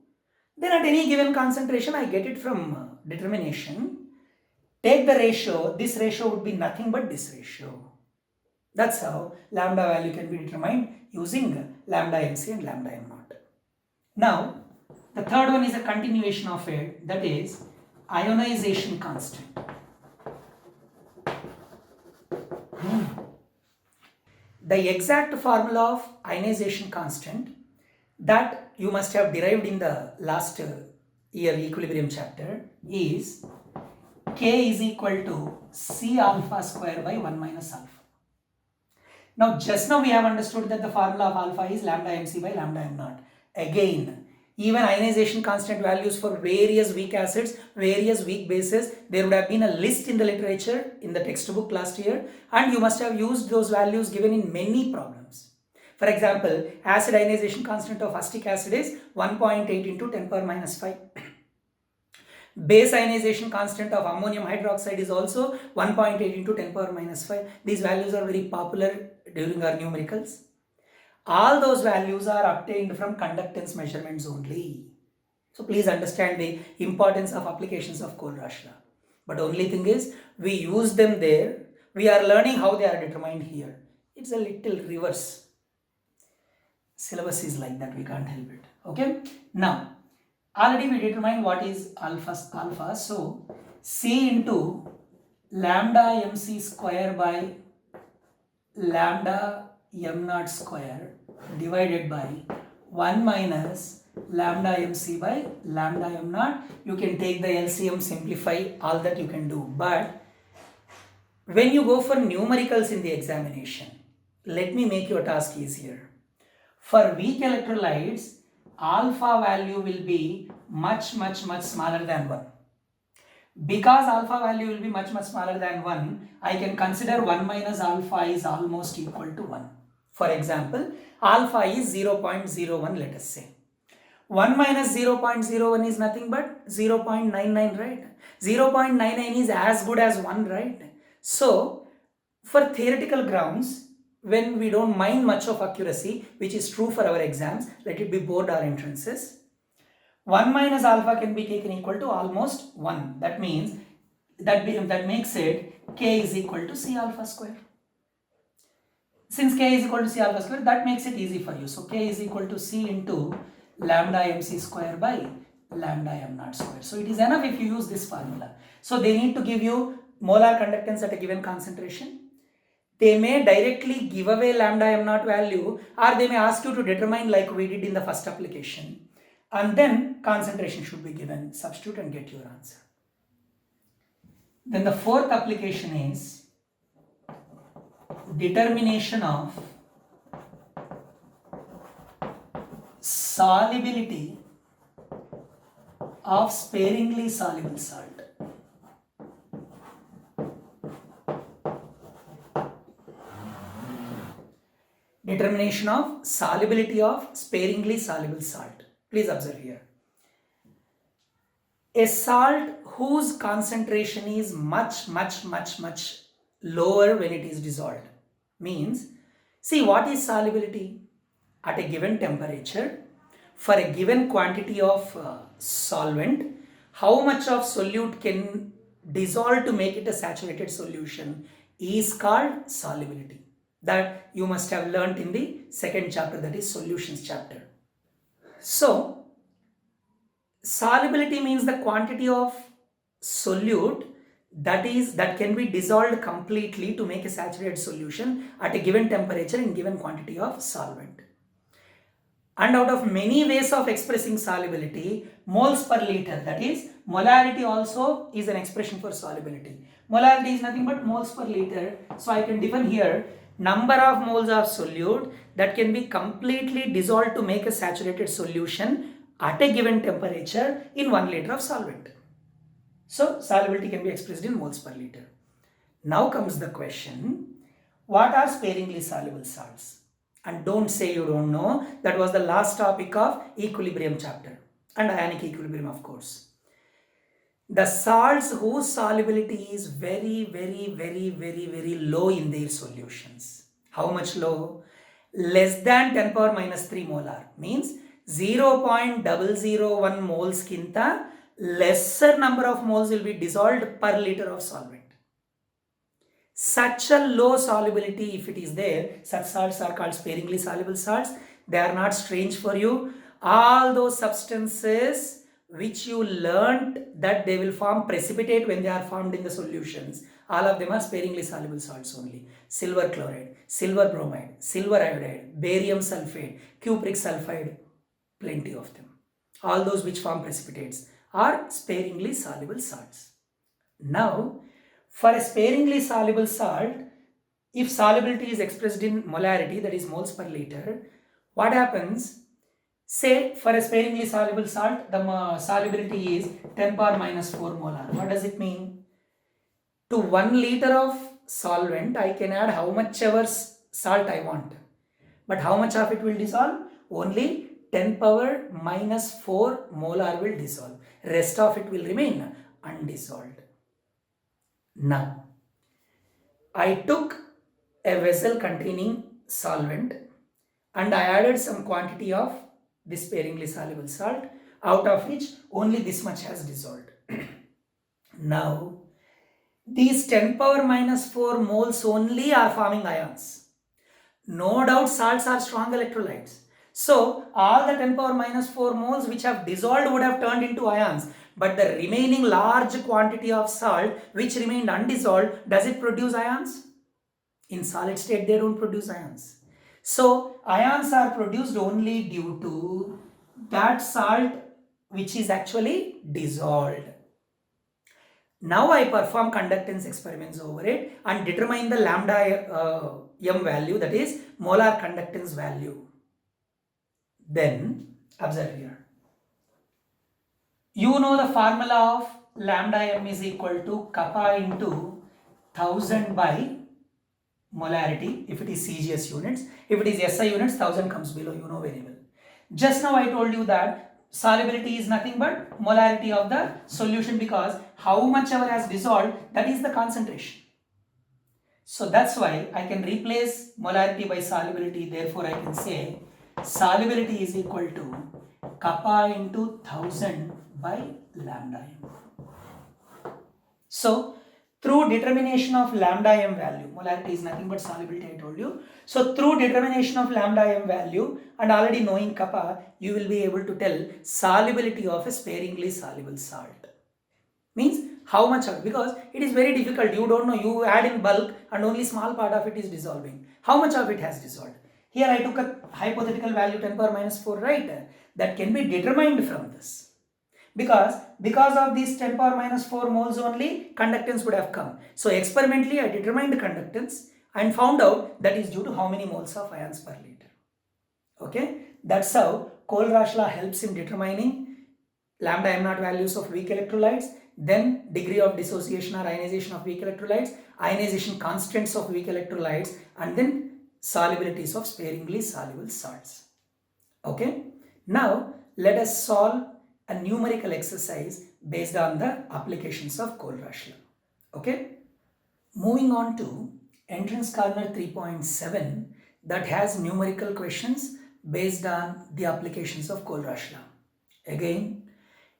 Then at any given concentration, I get it from determination. Take the ratio. This ratio would be nothing but this ratio. That's how lambda value can be determined using lambda mc and lambda m naught. Now, the third one is a continuation of it, that is ionization constant. The exact formula of ionization constant that you must have derived in the last year equilibrium chapter is K is equal to C alpha square by 1 minus alpha. Now just now we have understood that the formula of alpha is lambda mc by lambda m naught. Again, even ionization constant values for various weak acids, various weak bases. There would have been a list in the literature in the textbook last year, and you must have used those values given in many problems. For example, acid ionization constant of acetic acid is 1.8 into 10 power minus 5. Base ionization constant of ammonium hydroxide is also 1.8 into 10 power minus 5. These values are very popular during our numericals. All those values are obtained from conductance measurements only. So please understand the importance of applications of Kohlrausch law. But only thing is, we use them there. We are learning how they are determined here. It's a little reverse. Syllabus is like that, we can't help it. Okay. Now, already we determined what is alpha. So C into lambda mc square by lambda m naught square divided by 1 minus lambda mc by lambda m naught. You can take the LCM, simplify, all that you can do. But when you go for numericals in the examination, let me make your task easier. For weak electrolytes, alpha value will be much smaller than 1. Because alpha value will be much smaller than 1, I can consider 1 minus alpha is almost equal to 1. For example, alpha is 0.01, let us say. 1 minus 0.01 is nothing but 0.99, right? 0.99 is as good as 1, right? So, for theoretical grounds, when we don't mind much of accuracy, which is true for our exams, let it be board or entrances, 1 minus alpha can be taken equal to almost 1. That means, that makes it k is equal to C alpha square. Since k is equal to C alpha square, that makes it easy for you. So k is equal to C into lambda mc square by lambda m naught square. So it is enough if you use this formula. So they need to give you molar conductance at a given concentration. They may directly give away lambda m naught value, or they may ask you to determine like we did in the first application. And then concentration should be given. Substitute and get your answer. Then the fourth application is determination of solubility of sparingly soluble salt. Determination of solubility of sparingly soluble salt. Please observe here. A salt whose concentration is much lower when it is dissolved means, see what is solubility? At a given temperature, for a given quantity of solvent, how much of solute can dissolve to make it a saturated solution is called solubility. That you must have learnt in the second chapter, that is solutions chapter. So, solubility means the quantity of solute that can be dissolved completely to make a saturated solution at a given temperature in given quantity of solvent. And out of many ways of expressing solubility, moles per liter, that is molarity also is an expression for solubility. Molarity is nothing but moles per liter. So I can define here number of moles of solute that can be completely dissolved to make a saturated solution at a given temperature in 1 liter of solvent. So solubility can be expressed in moles per liter. Now comes the question, what are sparingly soluble salts? And don't say you don't know, that was the last topic of equilibrium chapter and ionic equilibrium, of course. The salts whose solubility is very low in their solutions. How much low? Less than 10 power minus 3 molar, means 0.001 moles kinta lesser number of moles will be dissolved per liter of solvent. Such a low solubility, if it is there, such salts are called sparingly soluble salts. They are not strange for you. All those substances which you learnt that they will form precipitate when they are formed in the solutions, all of them are sparingly soluble salts only. Silver chloride, silver bromide, silver iodide, barium sulfate, cupric sulfide, plenty of them. All those which form precipitates are sparingly soluble salts. Now, for a sparingly soluble salt, if solubility is expressed in molarity, that is moles per liter, what happens? Say for a sparingly soluble salt, the solubility is 10 power minus 4 molar. What does it mean? To 1 liter of solvent, I can add how much ever salt I want. But how much of it will dissolve? Only 10 power minus 4 molar will dissolve. Rest of it will remain undissolved. Now, I took a vessel containing solvent and I added some quantity of this sparingly soluble salt, out of which only this much has dissolved. Now, these 10 power minus 4 moles only are forming ions. No doubt salts are strong electrolytes. So, all the 10 power minus 4 moles which have dissolved would have turned into ions. But the remaining large quantity of salt which remained undissolved, does it produce ions? In solid state, they don't produce ions. So, ions are produced only due to that salt which is actually dissolved. Now I perform conductance experiments over it and determine the lambda m value, that is molar conductance value. Then observe here. You know the formula of lambda m is equal to kappa into 1000 by molarity if it is CGS units. If it is SI units, 1000 comes below, you know very well. Just now I told you that solubility is nothing but molarity of the solution, because how much ever has dissolved, that is the concentration. So that's why I can replace molarity by solubility. Therefore I can say solubility is equal to kappa into 1000 by lambda m. So through determination of lambda m value, molarity is nothing but solubility, I told you. So through determination of lambda m value and already knowing kappa, you will be able to tell solubility of a sparingly soluble salt. Means how much of it, because it is very difficult, you don't know, you add in bulk and only small part of it is dissolving. How much of it has dissolved? Here I took a hypothetical value 10 power minus 4, right? That can be determined from this. Because of these 10 power minus 4 moles only, conductance would have come. So experimentally I determined conductance and found out that is due to how many moles of ions per liter. Okay, that's how Kohlrausch law helps in determining lambda m naught values of weak electrolytes, then degree of dissociation or ionization of weak electrolytes, ionization constants of weak electrolytes, and then solubilities of sparingly soluble salts. Okay, now let us solve a numerical exercise based on the applications of Kohlrausch law. Okay, moving on to entrance corner 3.7 that has numerical questions based on the applications of Kohlrausch law. Again,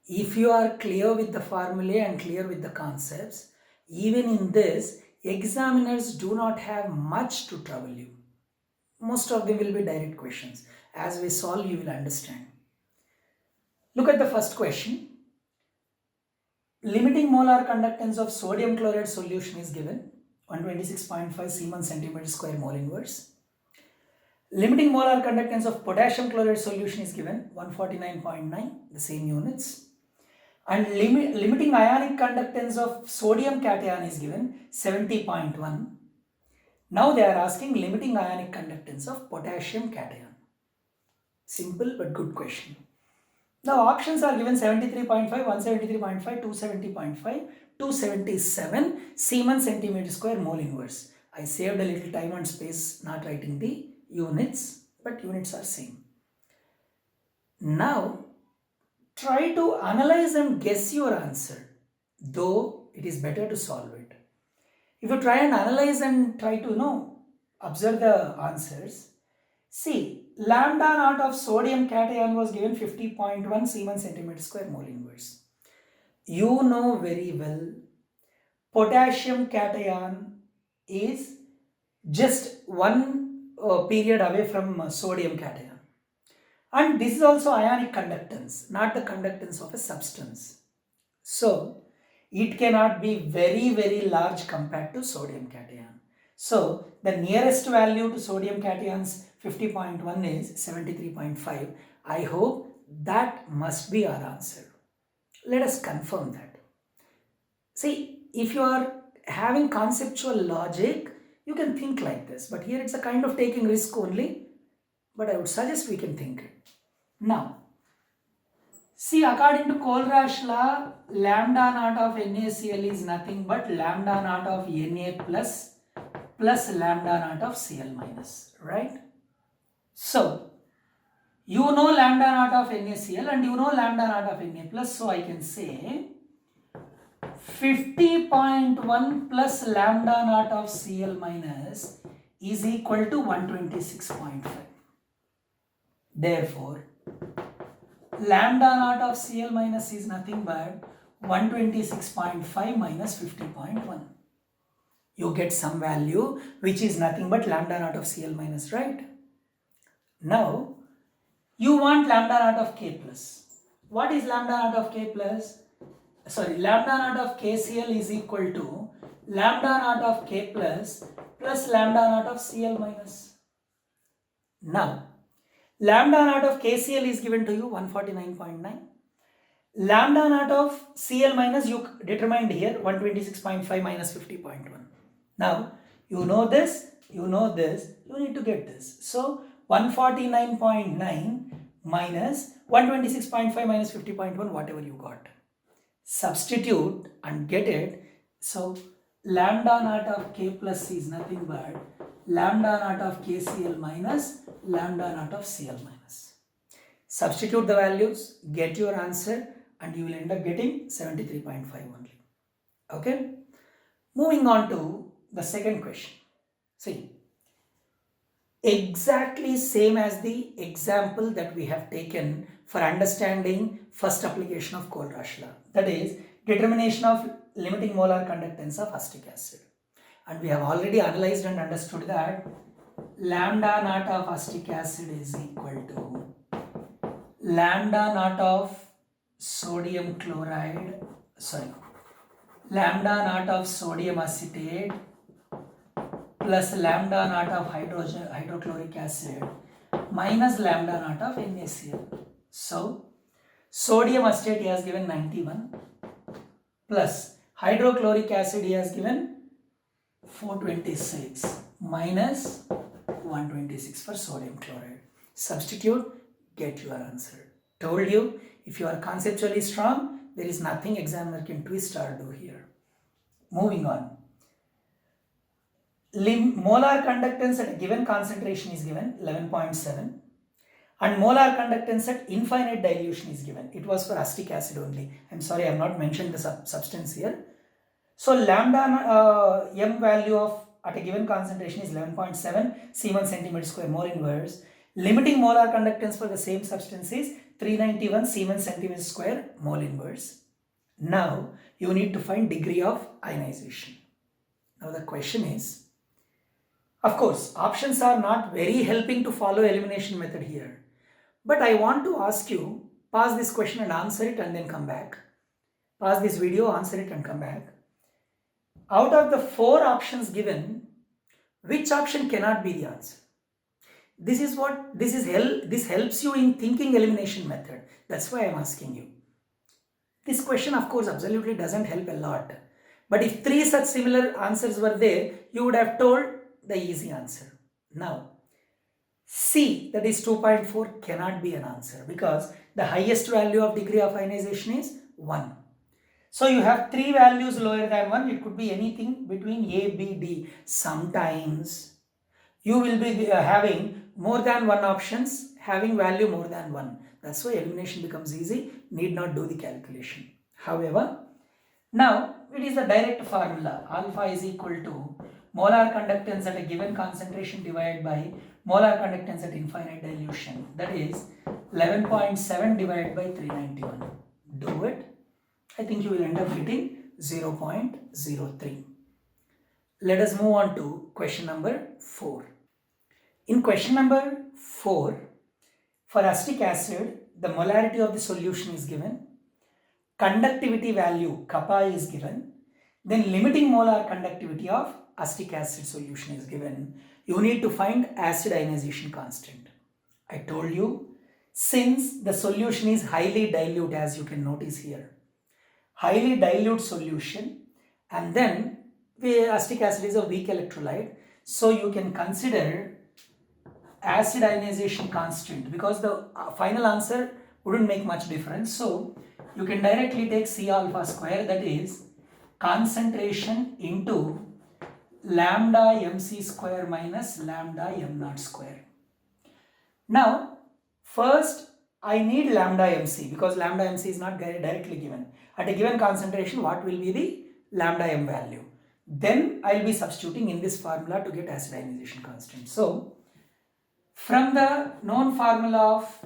if you are clear with the formulae and clear with the concepts, even in this, examiners do not have much to trouble you. Most of them will be direct questions. As we solve, you will understand. Look at the first question. Limiting molar conductance of sodium chloride solution is given 126.5 Siemens centimeter square mole inverse. Limiting molar conductance of potassium chloride solution is given 149.9, the same units. And limiting ionic conductance of sodium cation is given 70.1. Now they are asking limiting ionic conductance of potassium cation. Simple but good question. Now options are given 73.5, 173.5, 270.5, 277 Siemens centimeter square mole inverse. I saved a little time and space not writing the units, but units are same. Now try to analyze and guess your answer, though it is better to solve it. If you try and analyze and try to observe the answers, see, lambda naught of sodium cation was given 50.1 Siemens centimeter square mole inverse. You know very well, potassium cation is just one period away from sodium cation. And this is also ionic conductance, not the conductance of a substance. So, it cannot be very, very large compared to sodium cation. So, the nearest value to sodium cations 50.1 is 73.5. I hope that must be our answer. Let us confirm that. See, if you are having conceptual logic, you can think like this. But here it's a kind of taking risk only. But I would suggest we can think it. Now, see, according to Kohlrausch law, lambda naught of NaCl is nothing but lambda naught of Na plus lambda naught of Cl minus, right? So, you know lambda naught of NaCl and you know lambda naught of Na plus, so I can say 50.1 plus lambda naught of Cl minus is equal to 126.5. Therefore, lambda naught of Cl minus is nothing but 126.5 minus 50.1. You get some value which is nothing but lambda naught of Cl minus, right? Now, you want lambda naught of K plus. What is lambda naught of K plus? Sorry, lambda naught of KCl is equal to lambda naught of K plus lambda naught of Cl minus. Now, lambda naught of KCl is given to you 149.9. Lambda naught of Cl minus you determined here 126.5 minus 50.1. Now, you know this, you know this, you need to get this. So, 149.9 minus 126.5 minus 50.1, whatever you got. Substitute and get it. So, lambda naught of K plus is nothing but lambda naught of KCl minus lambda naught of Cl minus. Substitute the values, get your answer, and you will end up getting 73.5 only. Okay? Moving on to the second question. See, exactly same as the example that we have taken for understanding first application of Kohlrausch law. That is, determination of limiting molar conductance of acetic acid. And we have already analyzed and understood that lambda naught of acetic acid is equal to lambda naught of sodium chloride, lambda naught of sodium acetate plus lambda naught of hydrochloric acid minus lambda naught of NaCl. So, sodium acetate he has given 91 plus hydrochloric acid he has given 426 minus 126 for sodium chloride. Substitute, get your answer. Told you, if you are conceptually strong, there is nothing examiner can twist or do here. Moving on. Molar conductance at a given concentration is given 11.7 and molar conductance at infinite dilution is given. It was for acetic acid only. I'm sorry, I have not mentioned the substance here. So lambda m value of at a given concentration is 11.7 C1 centimeter square mole inverse. Limiting molar conductance for the same substance is 391 C1 centimeter square mole inverse. Now you need to find degree of ionization. Now the question is, of course, options are not very helping to follow elimination method here. But I want to ask you, pause this question and answer it and then come back. Pause this video, answer it and come back. Out of the 4 options given, which option cannot be the answer? This helps you in thinking elimination method. That's why I'm asking you. This question, of course, absolutely doesn't help a lot. But if 3 such similar answers were there, you would have told the easy answer. Now, C, that is 2.4, cannot be an answer because the highest value of degree of ionization is 1. So you have 3 values lower than 1. It could be anything between A, B, D. Sometimes you will be having more than 1 options having value more than 1. That's why elimination becomes easy. Need not do the calculation. However, now it is the direct formula. Alpha is equal to molar conductance at a given concentration divided by molar conductance at infinite dilution. That is 11.7 divided by 391. Do it. I think you will end up getting 0.03. Let us move on to question number 4. In question number 4, for acetic acid, the molarity of the solution is given, conductivity value kappa is given, then limiting molar conductivity of acetic acid solution is given. You need to find acid ionization constant. I told you, since the solution is highly dilute, as you can notice here, highly dilute solution, and then acetic acid is a weak electrolyte, so you can consider acid ionization constant, because the final answer wouldn't make much difference. So you can directly take C alpha square, that is concentration into lambda mc square minus lambda m naught square. Now first I need lambda mc, because lambda mc is not directly given. At a given concentration, what will be the lambda m value? Then I will be substituting in this formula to get acid ionization constant. So from the known formula of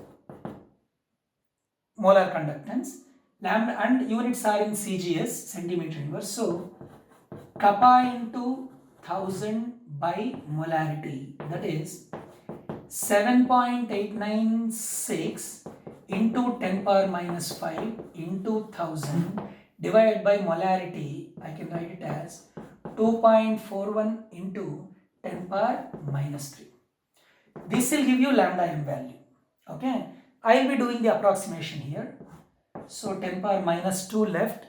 molar conductance, lambda and units are in CGS, centimeter inverse. So kappa into 1000 by molarity, that is 7.896 into 10 power minus 5 into 1000 divided by molarity. I can write it as 2.41 into 10 power minus 3. This will give you lambda m value. Okay, I will be doing the approximation here. So 10 power minus 2 left.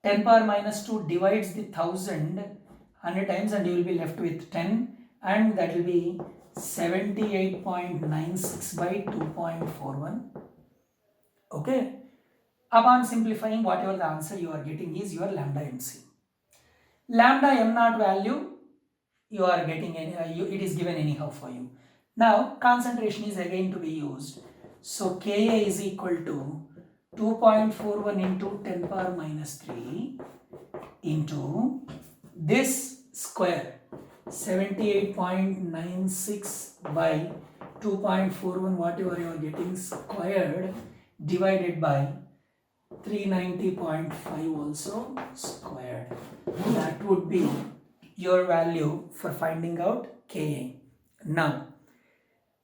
10 power minus 2 divides the 1000 100 times and you will be left with 10, and that will be 78.96 by 2.41. Okay, upon simplifying, whatever the answer you are getting is your lambda mc. Lambda m naught value you are getting, it is given anyhow for you. Now concentration is again to be used. So Ka is equal to 2.41 into 10 power minus 3 into this square 78.96 by 2.41, whatever you are getting, squared divided by 390.5 also squared. That would be your value for finding out Ka. Now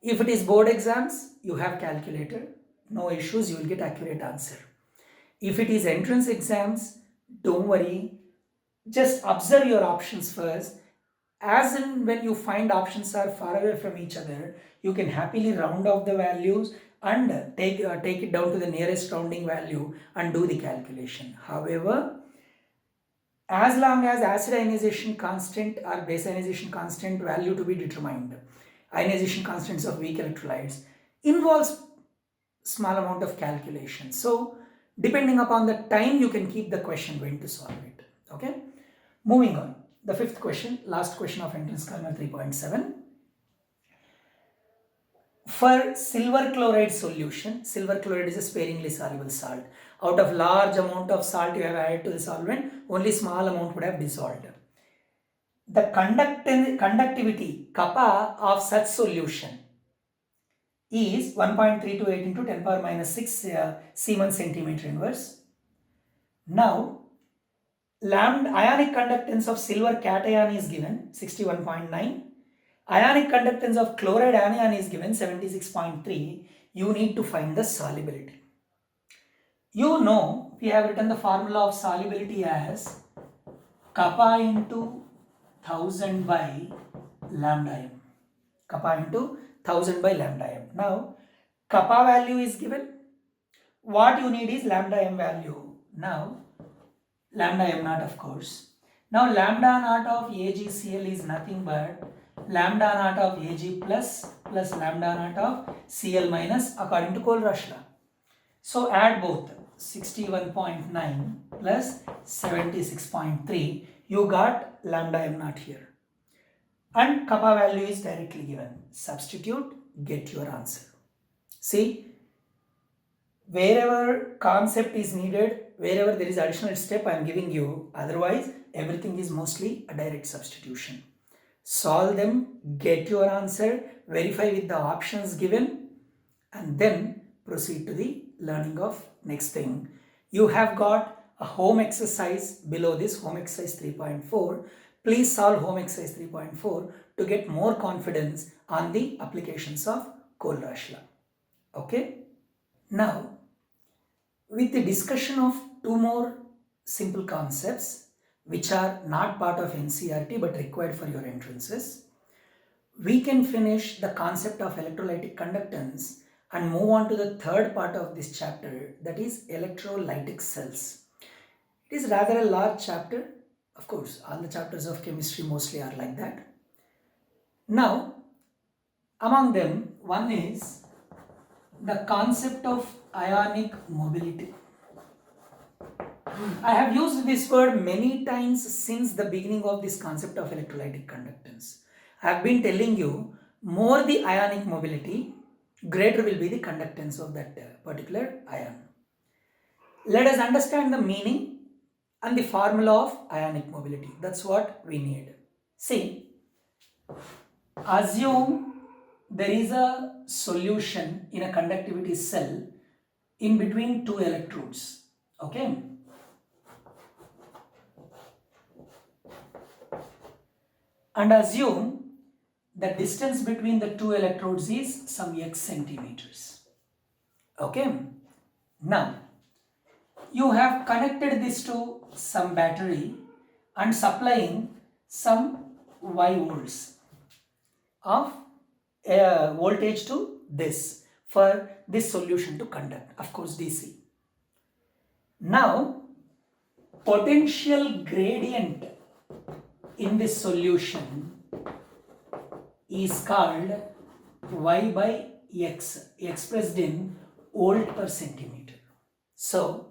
if it is board exams, you have calculator, no issues, you will get accurate answer. If it is entrance exams, don't worry, just observe your options first. As in when you find options are far away from each other, you can happily round off the values and take it down to the nearest rounding value and do the calculation. However, as long as acid ionization constant or base ionization constant value to be determined, ionization constants of weak electrolytes involves small amount of calculation. So depending upon the time, you can keep the question when to solve it. Okay, moving on. The fifth question, last question of entrance kernel 3.7. For silver chloride solution, silver chloride is a sparingly soluble salt. Out of large amount of salt you have added to the solvent, only small amount would have dissolved. The conductivity kappa of such solution is 1.328 into 10 power minus 6 Siemens centimeter inverse. Now lambda ionic conductance of silver cation is given 61.9. Ionic conductance of chloride anion is given 76.3. You need to find the solubility. You know, we have written the formula of solubility as kappa into 1000 by lambda m. Kappa into 1000 by lambda m. Now, kappa value is given. What you need is lambda m value. Now, lambda m naught, of course. Now, lambda naught of AgCl is nothing but lambda naught of Ag plus lambda naught of Cl minus according to Kohlrausch law. So, add both 61.9 plus 76.3. You got lambda m naught here. And kappa value is directly given. Substitute, get your answer. See, wherever concept is needed, wherever there is additional step, I am giving you. Otherwise, everything is mostly a direct substitution. Solve them, get your answer, verify with the options given, and then proceed to the learning of next thing. You have got a home exercise below this, home exercise 3.4. Please solve home exercise 3.4 to get more confidence on the applications of Kohlrausch law. Okay? Now, with the discussion of two more simple concepts which are not part of NCERT but required for your entrances, we can finish the concept of electrolytic conductance and move on to the third part of this chapter, that is electrolytic cells. It is rather a large chapter. Of course, all the chapters of chemistry mostly are like that. Now, Among them, one is the concept of ionic mobility. I have used this word many times since the beginning of this concept of electrolytic conductance. I have been telling you, more the ionic mobility, greater will be the conductance of that particular ion. Let us understand the meaning and the formula of ionic mobility. That's what we need. See, assume there is a solution in a conductivity cell in between two electrodes. Okay. And assume the distance between the two electrodes is some x centimeters. Okay. Now, you have connected this to some battery and supplying some y volts of voltage to this for this solution to conduct, of course DC. Now, potential gradient in this solution is called y by x, expressed in volt per centimeter. So,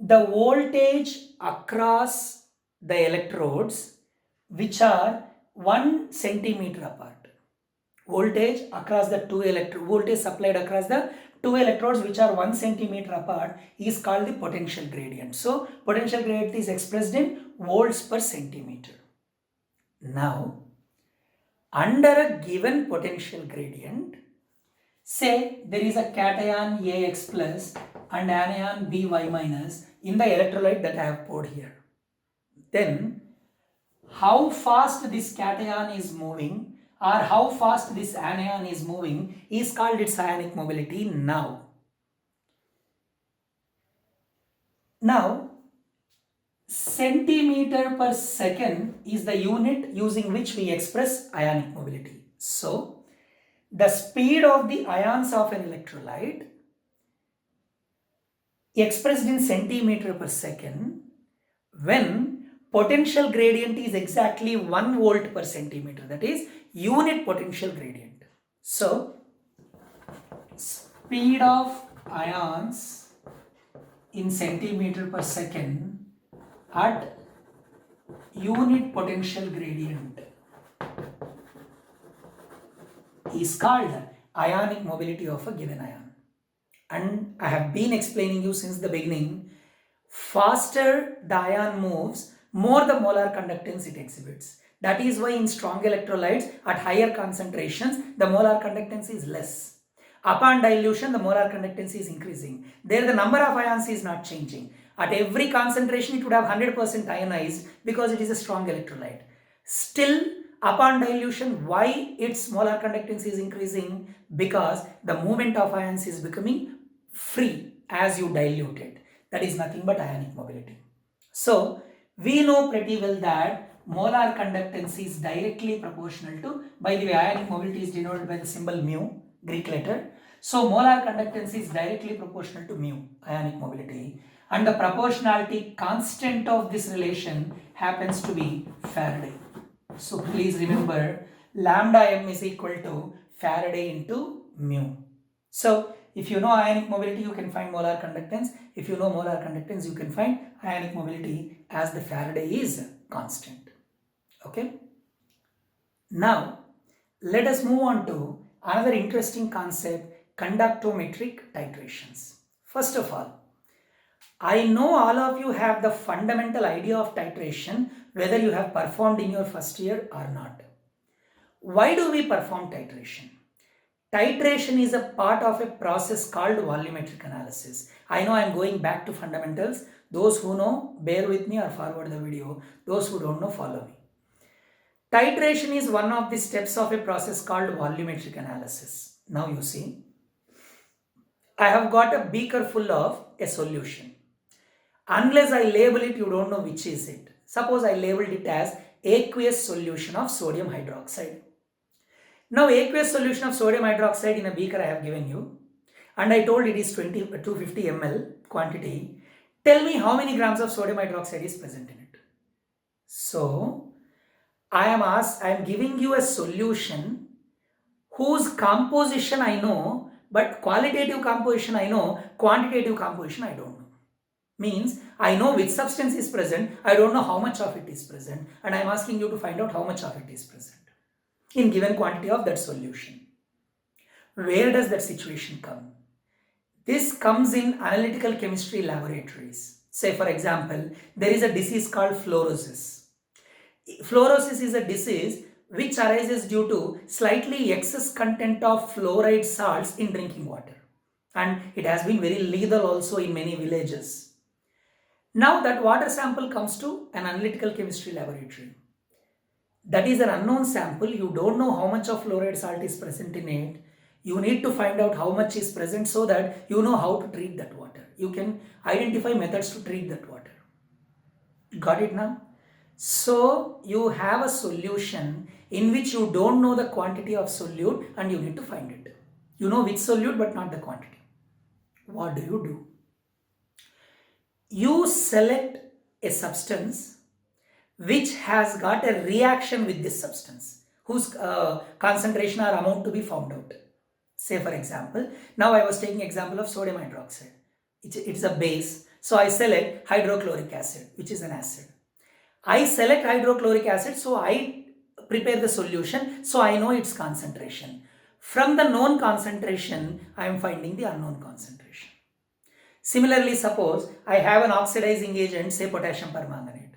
the voltage across the electrodes which are 1 centimeter apart, voltage across the voltage supplied across the two electrodes which are 1 centimeter apart is called the potential gradient. So, potential gradient is expressed in volts per centimeter. Now, under a given potential gradient, say there is a cation AX plus and anion By minus in the electrolyte that I have poured here. Then, how fast this cation is moving or how fast this anion is moving is called its ionic mobility now. Now, centimeter per second is the unit using which we express ionic mobility. So, the speed of the ions of an electrolyte expressed in centimeter per second when potential gradient is exactly 1 volt per centimeter, that is unit potential gradient. So, speed of ions in centimeter per second at unit potential gradient is called ionic mobility of a given ion. And I have been explaining you since the beginning, faster the ion moves, more the molar conductance it exhibits. That is why in strong electrolytes at higher concentrations, the molar conductance is less. Upon dilution, the molar conductance is increasing. There the number of ions is not changing. At every concentration, it would have 100% ionized because it is a strong electrolyte. Still, upon dilution, why its molar conductance is increasing? Because the movement of ions is becoming free as you dilute it. That is nothing but ionic mobility. So, we know pretty well that molar conductance is directly proportional to, by the way, ionic mobility is denoted by the symbol mu, Greek letter. So, molar conductance is directly proportional to mu, ionic mobility. And the proportionality constant of this relation happens to be Faraday. So, please remember, lambda m is equal to Faraday into mu. So, if you know ionic mobility, you can find molar conductance. If you know molar conductance, you can find ionic mobility as the Faraday is constant. Okay. Now, let us move on to another interesting concept, conductometric titrations. First of all, I know all of you have the fundamental idea of titration, whether you have performed in your first year or not. Why do we perform titration? Titration is a part of a process called volumetric analysis. I know I am going back to fundamentals. Those who know, bear with me or forward the video. Those who don't know, follow me. Titration is one of the steps of a process called volumetric analysis. Now you see, I have got a beaker full of a solution. Unless I label it, you don't know which is it. Suppose I labeled it as aqueous solution of sodium hydroxide. Now, aqueous solution of sodium hydroxide in a beaker I have given you, and I told it is 250 ml quantity. Tell me how many grams of sodium hydroxide is present in it. So, I am giving you a solution whose composition I know, but qualitative composition I know, quantitative composition I don't know. Means I know which substance is present, I don't know how much of it is present, and I am asking you to find out how much of it is present in given quantity of that solution. Where does that situation come? This comes in analytical chemistry laboratories. Say for example, there is a disease called fluorosis. Fluorosis is a disease which arises due to slightly excess content of fluoride salts in drinking water. And it has been very lethal also in many villages. Now that water sample comes to an analytical chemistry laboratory. That is an unknown sample. You don't know how much of fluoride salt is present in it. You need to find out how much is present so that you know how to treat that water. You can identify methods to treat that water. Got it now? So you have a solution in which you don't know the quantity of solute and you need to find it. You know which solute but not the quantity. What do? You select a substance which has got a reaction with this substance, whose concentration or amount to be found out. Say for example, now I was taking example of sodium hydroxide. It's a base. So I select hydrochloric acid, which is an acid. I select hydrochloric acid, so I prepare the solution, so I know its concentration. From the known concentration, I am finding the unknown concentration. Similarly, suppose I have an oxidizing agent, say potassium permanganate.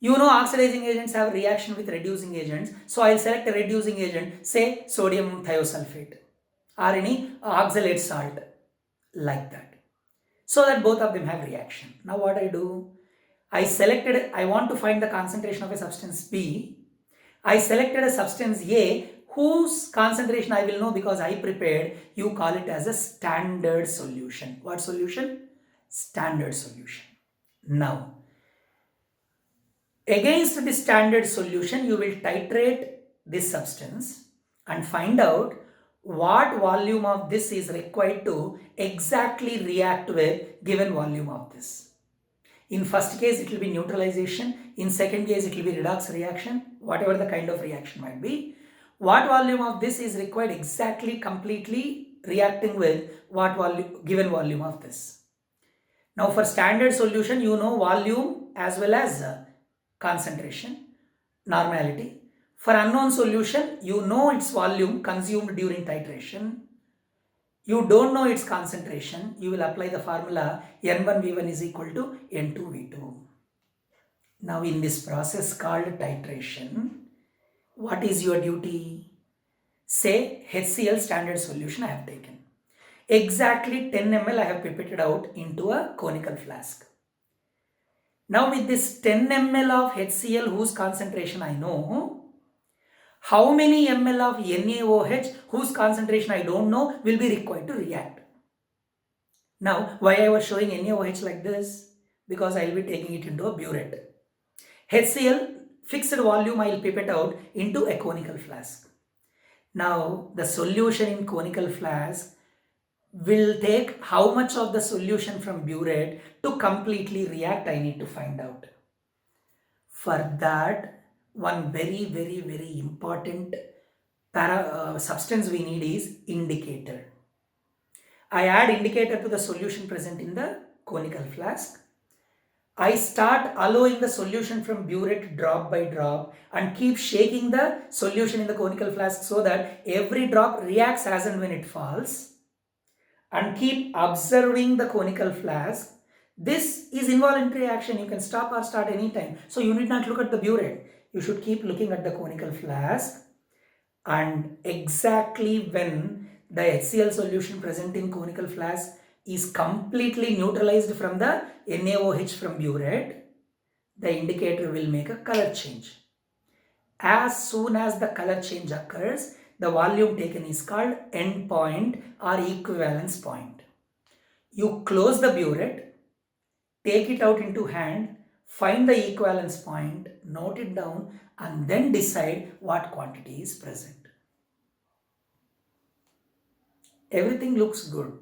You know oxidizing agents have reaction with reducing agents, so I'll select a reducing agent, say sodium thiosulfate or any oxalate salt, like that, so that both of them have reaction. Now what I do? I want to find the concentration of a substance B. I selected a substance A whose concentration I will know because I prepared. You call it as a standard solution. What solution? Standard solution. Now, against the standard solution, you will titrate this substance and find out what volume of this is required to exactly react with given volume of this. In first case, it will be neutralization. In second case, it will be redox reaction, whatever the kind of reaction might be. What volume of this is required exactly, completely reacting with what given volume of this. Now for standard solution, you know volume as well as concentration, normality. For unknown solution, you know its volume consumed during titration. You don't know its concentration, you will apply the formula N1V1 is equal to N2V2. Now in this process called titration, what is your duty? Say HCl standard solution I have taken. Exactly 10 ml I have pipetted out into a conical flask. Now with this 10 ml of HCl whose concentration I know, how many ml of NaOH whose concentration I don't know will be required to react. Now, why I was showing NaOH like this? Because I will be taking it into a burette. HCl, fixed volume I will pipette out into a conical flask. Now, the solution in conical flask will take how much of the solution from burette to completely react, I need to find out. For that, one very important substance we need is indicator. I add indicator to the solution present in the conical flask. I start allowing the solution from burette drop by drop and keep shaking the solution in the conical flask so that every drop reacts as and when it falls, and keep observing the conical flask. This is involuntary action. You can stop or start anytime. So you need not look at the burette. You should keep looking at the conical flask, and exactly when the HCl solution present in conical flask is completely neutralized from the NaOH from burette, the indicator will make a color change. As soon as the color change occurs, the volume taken is called end point or equivalence point. You close the burette, take it out into hand, find the equivalence point, note it down, and then decide what quantity is present. Everything looks good.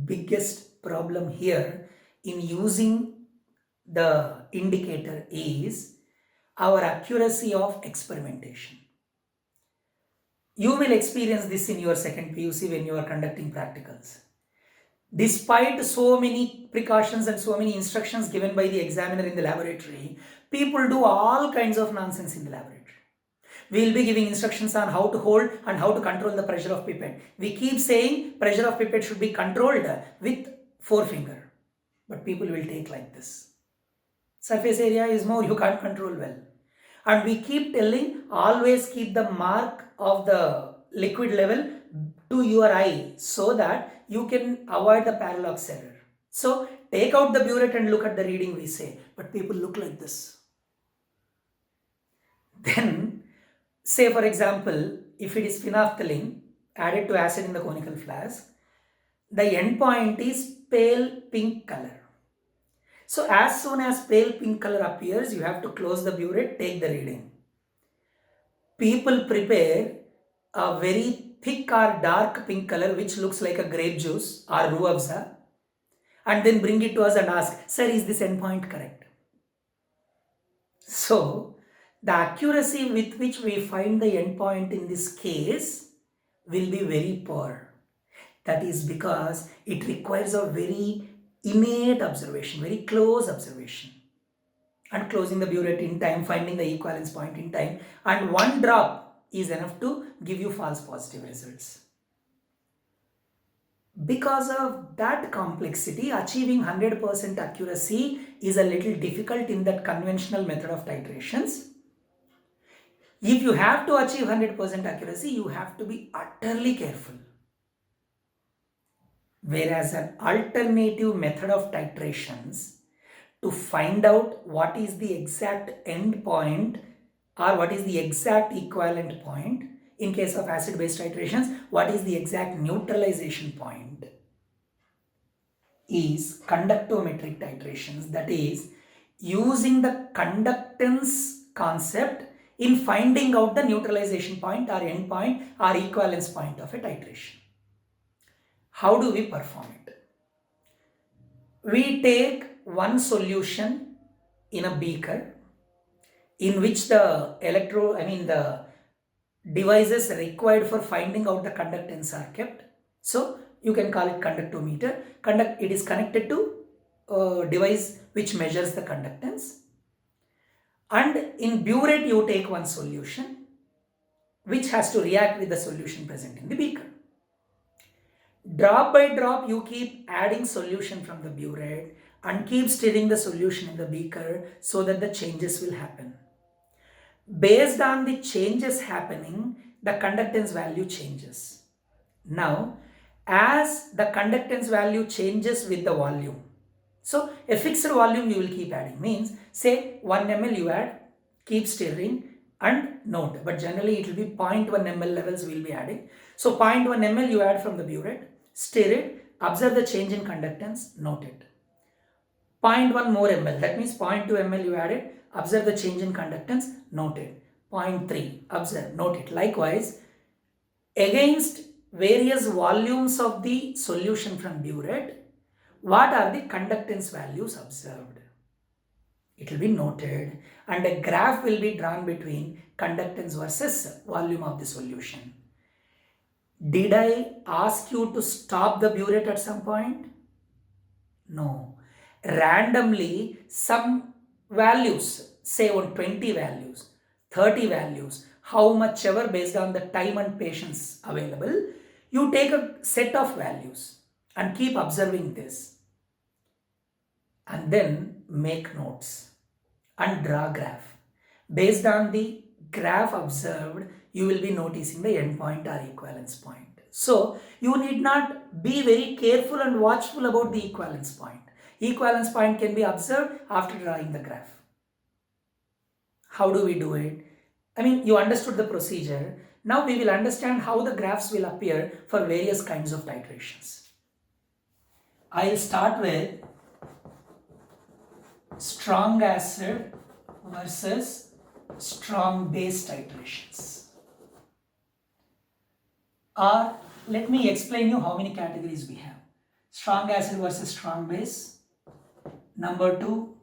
Biggest problem here in using the indicator is our accuracy of experimentation. You will experience this in your second PUC when you are conducting practicals. Despite so many precautions and so many instructions given by the examiner in the laboratory, people do all kinds of nonsense in the laboratory. We will be giving instructions on how to hold and how to control the pressure of pipette. We keep saying pressure of pipette should be controlled with forefinger, but people will take like this. Surface area is more, you can't control well. And we keep telling, always keep the mark of the liquid level to your eye so that you can avoid the parallax error. So take out the burette and look at the reading, we say, but people look like this. Then say for example, if it is phenolphthalein added to acid in the conical flask, the end point is pale pink color. So as soon as pale pink color appears, you have to close the burette, take the reading. People prepare a very thick or dark pink color which looks like a grape juice or ruafza, and then bring it to us and ask, sir, is this endpoint correct? So the accuracy with which we find the endpoint in this case will be very poor. That is because it requires a very innate observation, very close observation, and closing the burette in time, finding the equivalence point in time, and one drop is enough to give you false positive results. Because of that complexity, achieving 100% accuracy is a little difficult in that conventional method of titrations. If you have to achieve 100% accuracy, you have to be utterly careful. Whereas an alternative method of titrations, to find out what is the exact end point or what is the exact equivalent point, in case of acid-base titrations, what is the exact neutralization point, is conductometric titrations, that is using the conductance concept in finding out the neutralization point or end point or equivalence point of a titration. How do we perform it? We take one solution in a beaker in which the the devices required for finding out the conductance are kept. So you can call it conductometer. It is connected to a device which measures the conductance. And in burette you take one solution which has to react with the solution present in the beaker. Drop by drop you keep adding solution from the burette and keep stirring the solution in the beaker so that the changes will happen. Based on the changes happening, the conductance value changes. Now, as the conductance value changes with the volume, so a fixed volume you will keep adding, means say 1 ml you add, keep stirring and note, but generally it will be 0.1 ml levels we will be adding. So 0.1 ml you add from the burette, stir it, observe the change in conductance, note it. 0.1 more ml, that means 0.2 ml you added, observe the change in conductance, note it. 0.3, observe, note it. Likewise, against various volumes of the solution from burette, what are the conductance values observed? It will be noted, and a graph will be drawn between conductance versus volume of the solution. Did I ask you to stop the burette at some point? No. Randomly, some values, say on 20 values, 30 values, how much ever based on the time and patience available, you take a set of values and keep observing this. And then make notes and draw graph. Based on the graph observed, you will be noticing the endpoint or equivalence point. So you need not be very careful and watchful about the equivalence point. Equivalence point can be observed after drawing the graph. How do we do it? You understood the procedure. Now we will understand how the graphs will appear for various kinds of titrations. I will start with strong acid versus strong base titrations. Or let me explain you how many categories we have. Strong acid versus strong base. Number 2,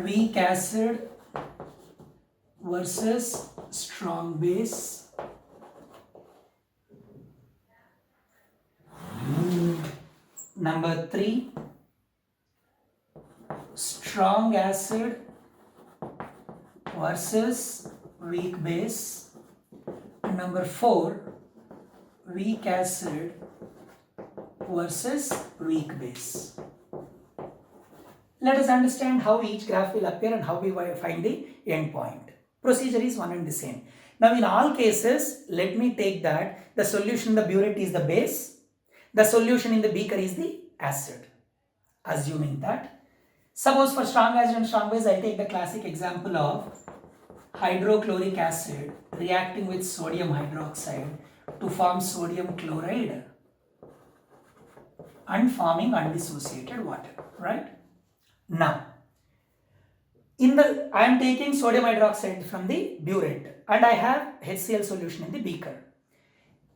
weak acid versus strong base. Number 3, strong acid versus weak base. Number 4, weak acid versus weak base. Let us understand how each graph will appear and how we find the end point. Procedure is one and the same. Now in all cases, let me take that the solution in the burette is the base, the solution in the beaker is the acid. Assuming that, suppose for strong acid and strong base, I'll take the classic example of hydrochloric acid reacting with sodium hydroxide to form sodium chloride and forming undissociated water, right? Now, I am taking sodium hydroxide from the burette and I have HCl solution in the beaker.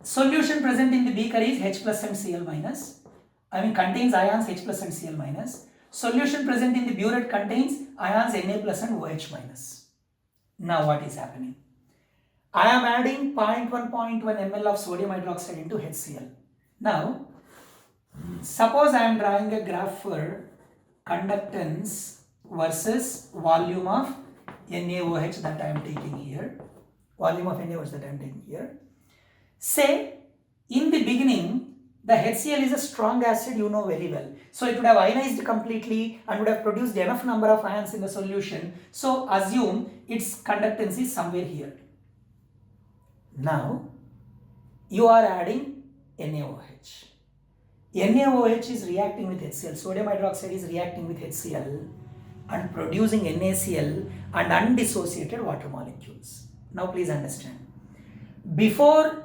Solution present in the beaker is H plus and Cl minus. Contains ions H plus and Cl minus. Solution present in the burette contains ions Na plus and OH minus. Now what is happening? I am adding 0.1 ml of sodium hydroxide into HCl. Now, suppose I am drawing a graph for conductance versus volume of NaOH that I am taking here. Volume of NaOH that I am taking here. Say, in the beginning, the HCl is a strong acid, you know very well. So it would have ionized completely and would have produced enough number of ions in the solution. So assume its conductance is somewhere here. Now, you are adding NaOH. NaOH is reacting with HCl. Sodium hydroxide is reacting with HCl and producing NaCl and undissociated water molecules. Now please understand. Before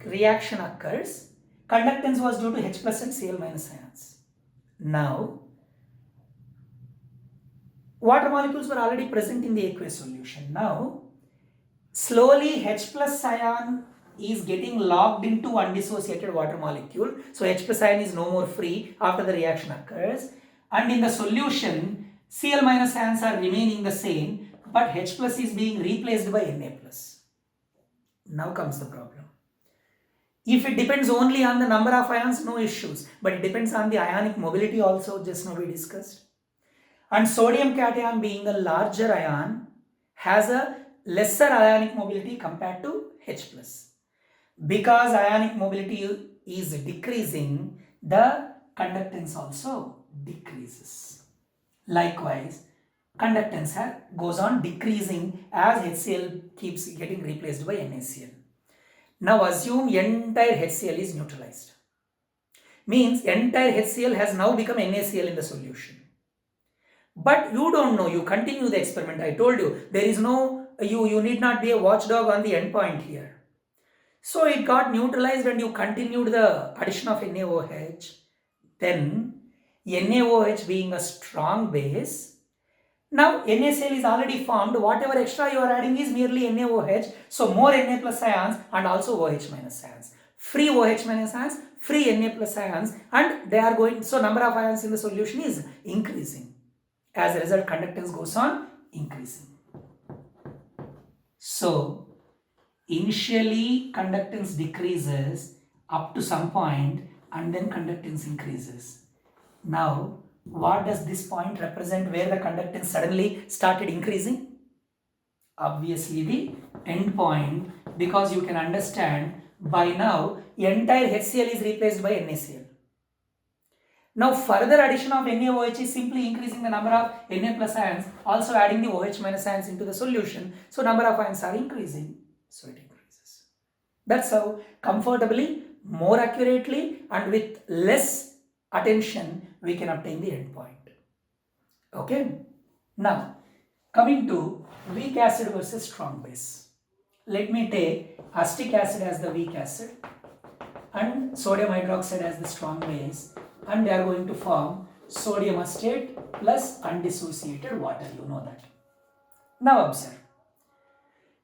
reaction occurs, conductance was due to H plus and Cl minus ions. Now, water molecules were already present in the aqueous solution. Now, slowly H plus ion is getting locked into undissociated water molecule. So H plus ion is no more free after the reaction occurs. And in the solution, Cl minus ions are remaining the same, but H plus is being replaced by Na plus. Now comes the problem. If it depends only on the number of ions, no issues. But it depends on the ionic mobility also, just now we discussed. And sodium cation being a larger ion has a lesser ionic mobility compared to H plus. Because ionic mobility is decreasing, the conductance also decreases. Likewise, conductance goes on decreasing as HCl keeps getting replaced by NaCl. Now assume entire HCl is neutralized. Means entire HCl has now become NaCl in the solution. But you don't know, you continue the experiment. I told you, there is no, you need not be a watchdog on the endpoint here. So it got neutralized and you continued the addition of NaOH. Then NaOH being a strong base, now NaCl is already formed. Whatever extra you are adding is merely NaOH. So more Na plus ions and also OH minus ions. Free OH minus ions, free Na plus ions, and they are going, so number of ions in the solution is increasing. As a result, conductance goes on increasing. So initially conductance decreases up to some point and then conductance increases. Now, what does this point represent where the conductance suddenly started increasing? Obviously the end point, because you can understand by now entire HCl is replaced by NaCl. Now further addition of NaOH is simply increasing the number of Na plus ions, also adding the OH minus ions into the solution. So number of ions are increasing. So it increases. That's how comfortably, more accurately and with less attention we can obtain the end point. Okay. Now coming to weak acid versus strong base. Let me take acetic acid as the weak acid and sodium hydroxide as the strong base, and they are going to form sodium acetate plus undissociated water, you know that. Now observe.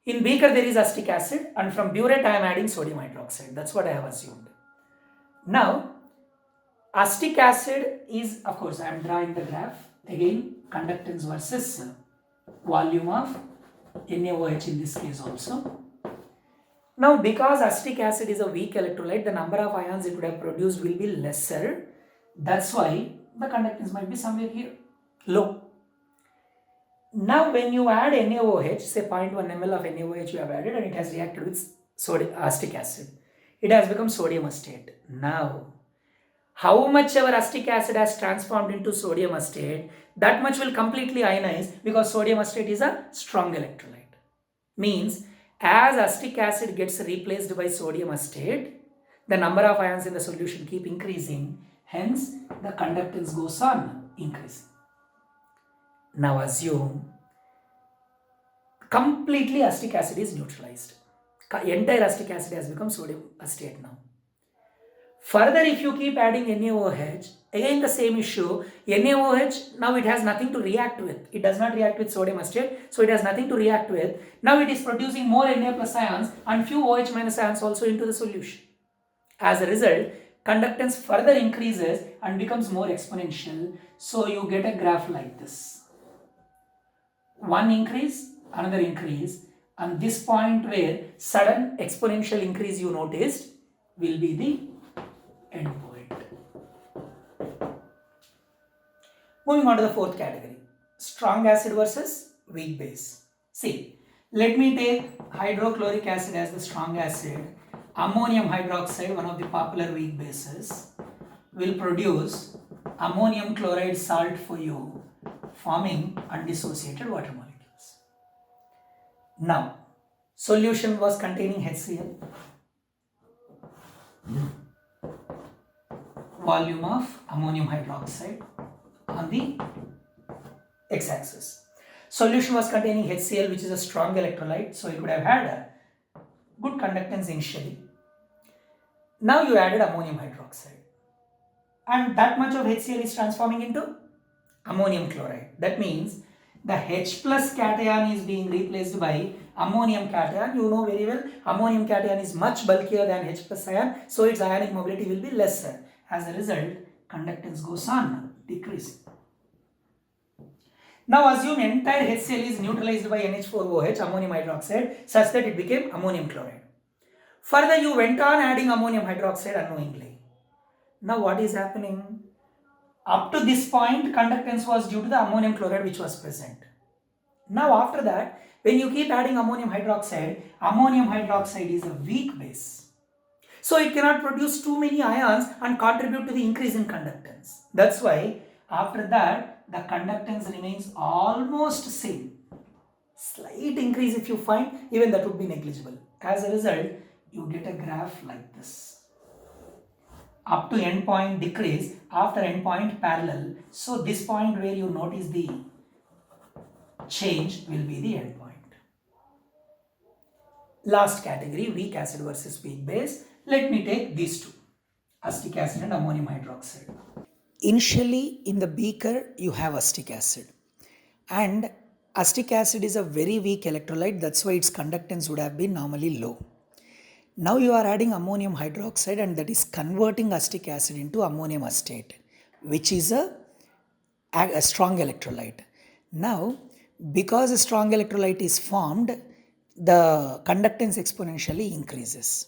In beaker there is acetic acid and from burette I am adding sodium hydroxide. That's what I have assumed. Now acetic acid is, of course I am drawing the graph. Again, conductance versus volume of NaOH in this case also. Now, because acetic acid is a weak electrolyte, the number of ions it would have produced will be lesser. That's why the conductance might be somewhere here, low. Now, when you add NaOH, say 0.1 ml of NaOH you have added and it has reacted with acetic acid. It has become sodium acetate. Now, how much our acetic acid has transformed into sodium acetate, that much will completely ionize because sodium acetate is a strong electrolyte. Means, as acetic acid gets replaced by sodium acetate, the number of ions in the solution keep increasing. Hence, the conductance goes on increasing. Now assume completely acetic acid is neutralized. Entire acetic acid has become sodium acetate now. Further, if you keep adding NaOH, again the same issue. NaOH, now it has nothing to react with. It does not react with sodium acetate, so it has nothing to react with. Now it is producing more Na plus ions and few OH minus ions also into the solution. As a result, conductance further increases and becomes more exponential. So you get a graph like this. One increase, another increase, and this point where sudden exponential increase you noticed will be the end point. Moving on to the fourth category, strong acid versus weak base. See, let me take hydrochloric acid as the strong acid. Ammonium hydroxide, one of the popular weak bases, will produce ammonium chloride salt for you, forming undissociated water molecules. Now, solution was containing HCl. Volume of ammonium hydroxide on the x-axis. Solution was containing HCl, which is a strong electrolyte, so it would have had a good conductance initially. Now you added ammonium hydroxide, and that much of HCl is transforming into ammonium chloride. That means the H plus cation is being replaced by ammonium cation. You know very well, ammonium cation is much bulkier than H plus ion, so its ionic mobility will be lesser. As a result, conductance goes on decreasing. Now assume entire HCl is neutralized by NH4OH, ammonium hydroxide, such that it became ammonium chloride. Further, you went on adding ammonium hydroxide unknowingly. Now what is happening? Up to this point, conductance was due to the ammonium chloride which was present. Now after that, when you keep adding ammonium hydroxide is a weak base. So it cannot produce too many ions and contribute to the increase in conductance. That's why after that, the conductance remains almost same. Slight increase if you find, even that would be negligible. As a result, you get a graph like this. Up to endpoint decrease, after endpoint parallel. So this point where you notice the change will be the endpoint. Last category, weak acid versus weak base. Let me take these two, acetic acid and ammonium hydroxide. Initially in the beaker you have acetic acid, and acetic acid is a very weak electrolyte, that's why its conductance would have been normally low. Now you are adding ammonium hydroxide and that is converting acetic acid into ammonium acetate, which is a strong electrolyte. Now, because a strong electrolyte is formed, the conductance exponentially increases.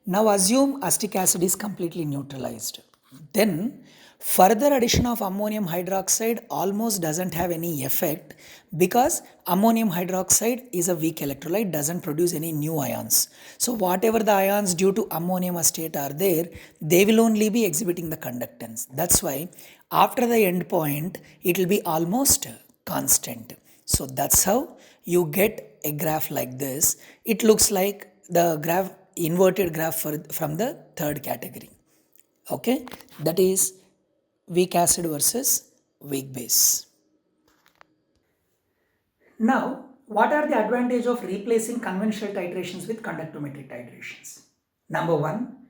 Now assume acetic acid is completely neutralized. Then further addition of ammonium hydroxide almost doesn't have any effect because ammonium hydroxide is a weak electrolyte, doesn't produce any new ions. So whatever the ions due to ammonium acetate are there, they will only be exhibiting the conductance. That's why after the end point, it will be almost constant. So that's how you get a graph like this. It looks like the graph, inverted graph from the third category. Okay, that is weak acid versus weak base. Now, what are the advantages of replacing conventional titrations with conductometric titrations? Number one,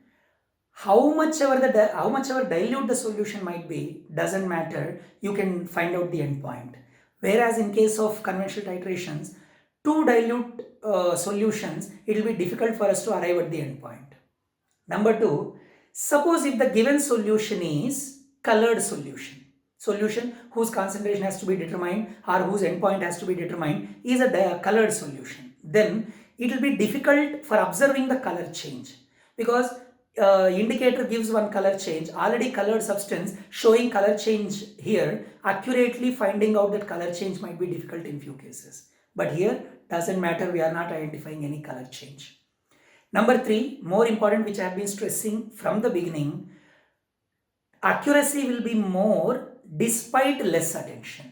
how much ever dilute the solution might be doesn't matter. You can find out the endpoint. Whereas in case of conventional titrations, to dilute solutions, it will be difficult for us to arrive at the endpoint. Number two, suppose if the given solution is colored solution. solution whose concentration has to be determined or whose endpoint has to be determined is a colored solution, then it will be difficult for observing the color change, because indicator gives one color change, already colored substance showing color change here, accurately finding out that color change might be difficult in few cases. But here doesn't matter, we are not identifying any color change. Number 3, more important, which I have been stressing from the beginning, accuracy will be more despite less attention.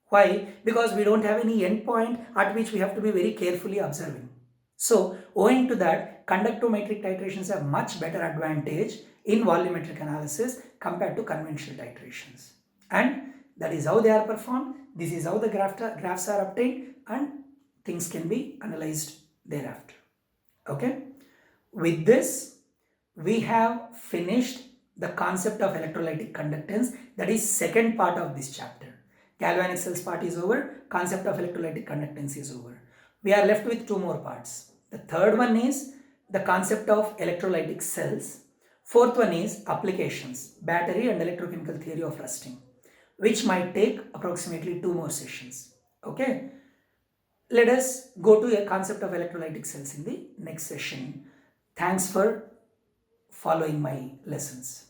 Why? Because we don't have any endpoint at which we have to be very carefully observing. So, owing to that, conductometric titrations have much better advantage in volumetric analysis compared to conventional titrations. And that is how they are performed. This is how the graphs are obtained, and things can be analyzed thereafter. Okay? With this, we have finished the concept of electrolytic conductance. That is second part of this chapter. Galvanic cells part is over, concept of electrolytic conductance is over. We are left with 2 more parts. The third one is the concept of electrolytic cells. Fourth one is applications, battery and electrochemical theory of rusting, which might take approximately 2 more sessions. Okay. Let us go to a concept of electrolytic cells in the next session. Thanks for following my lessons.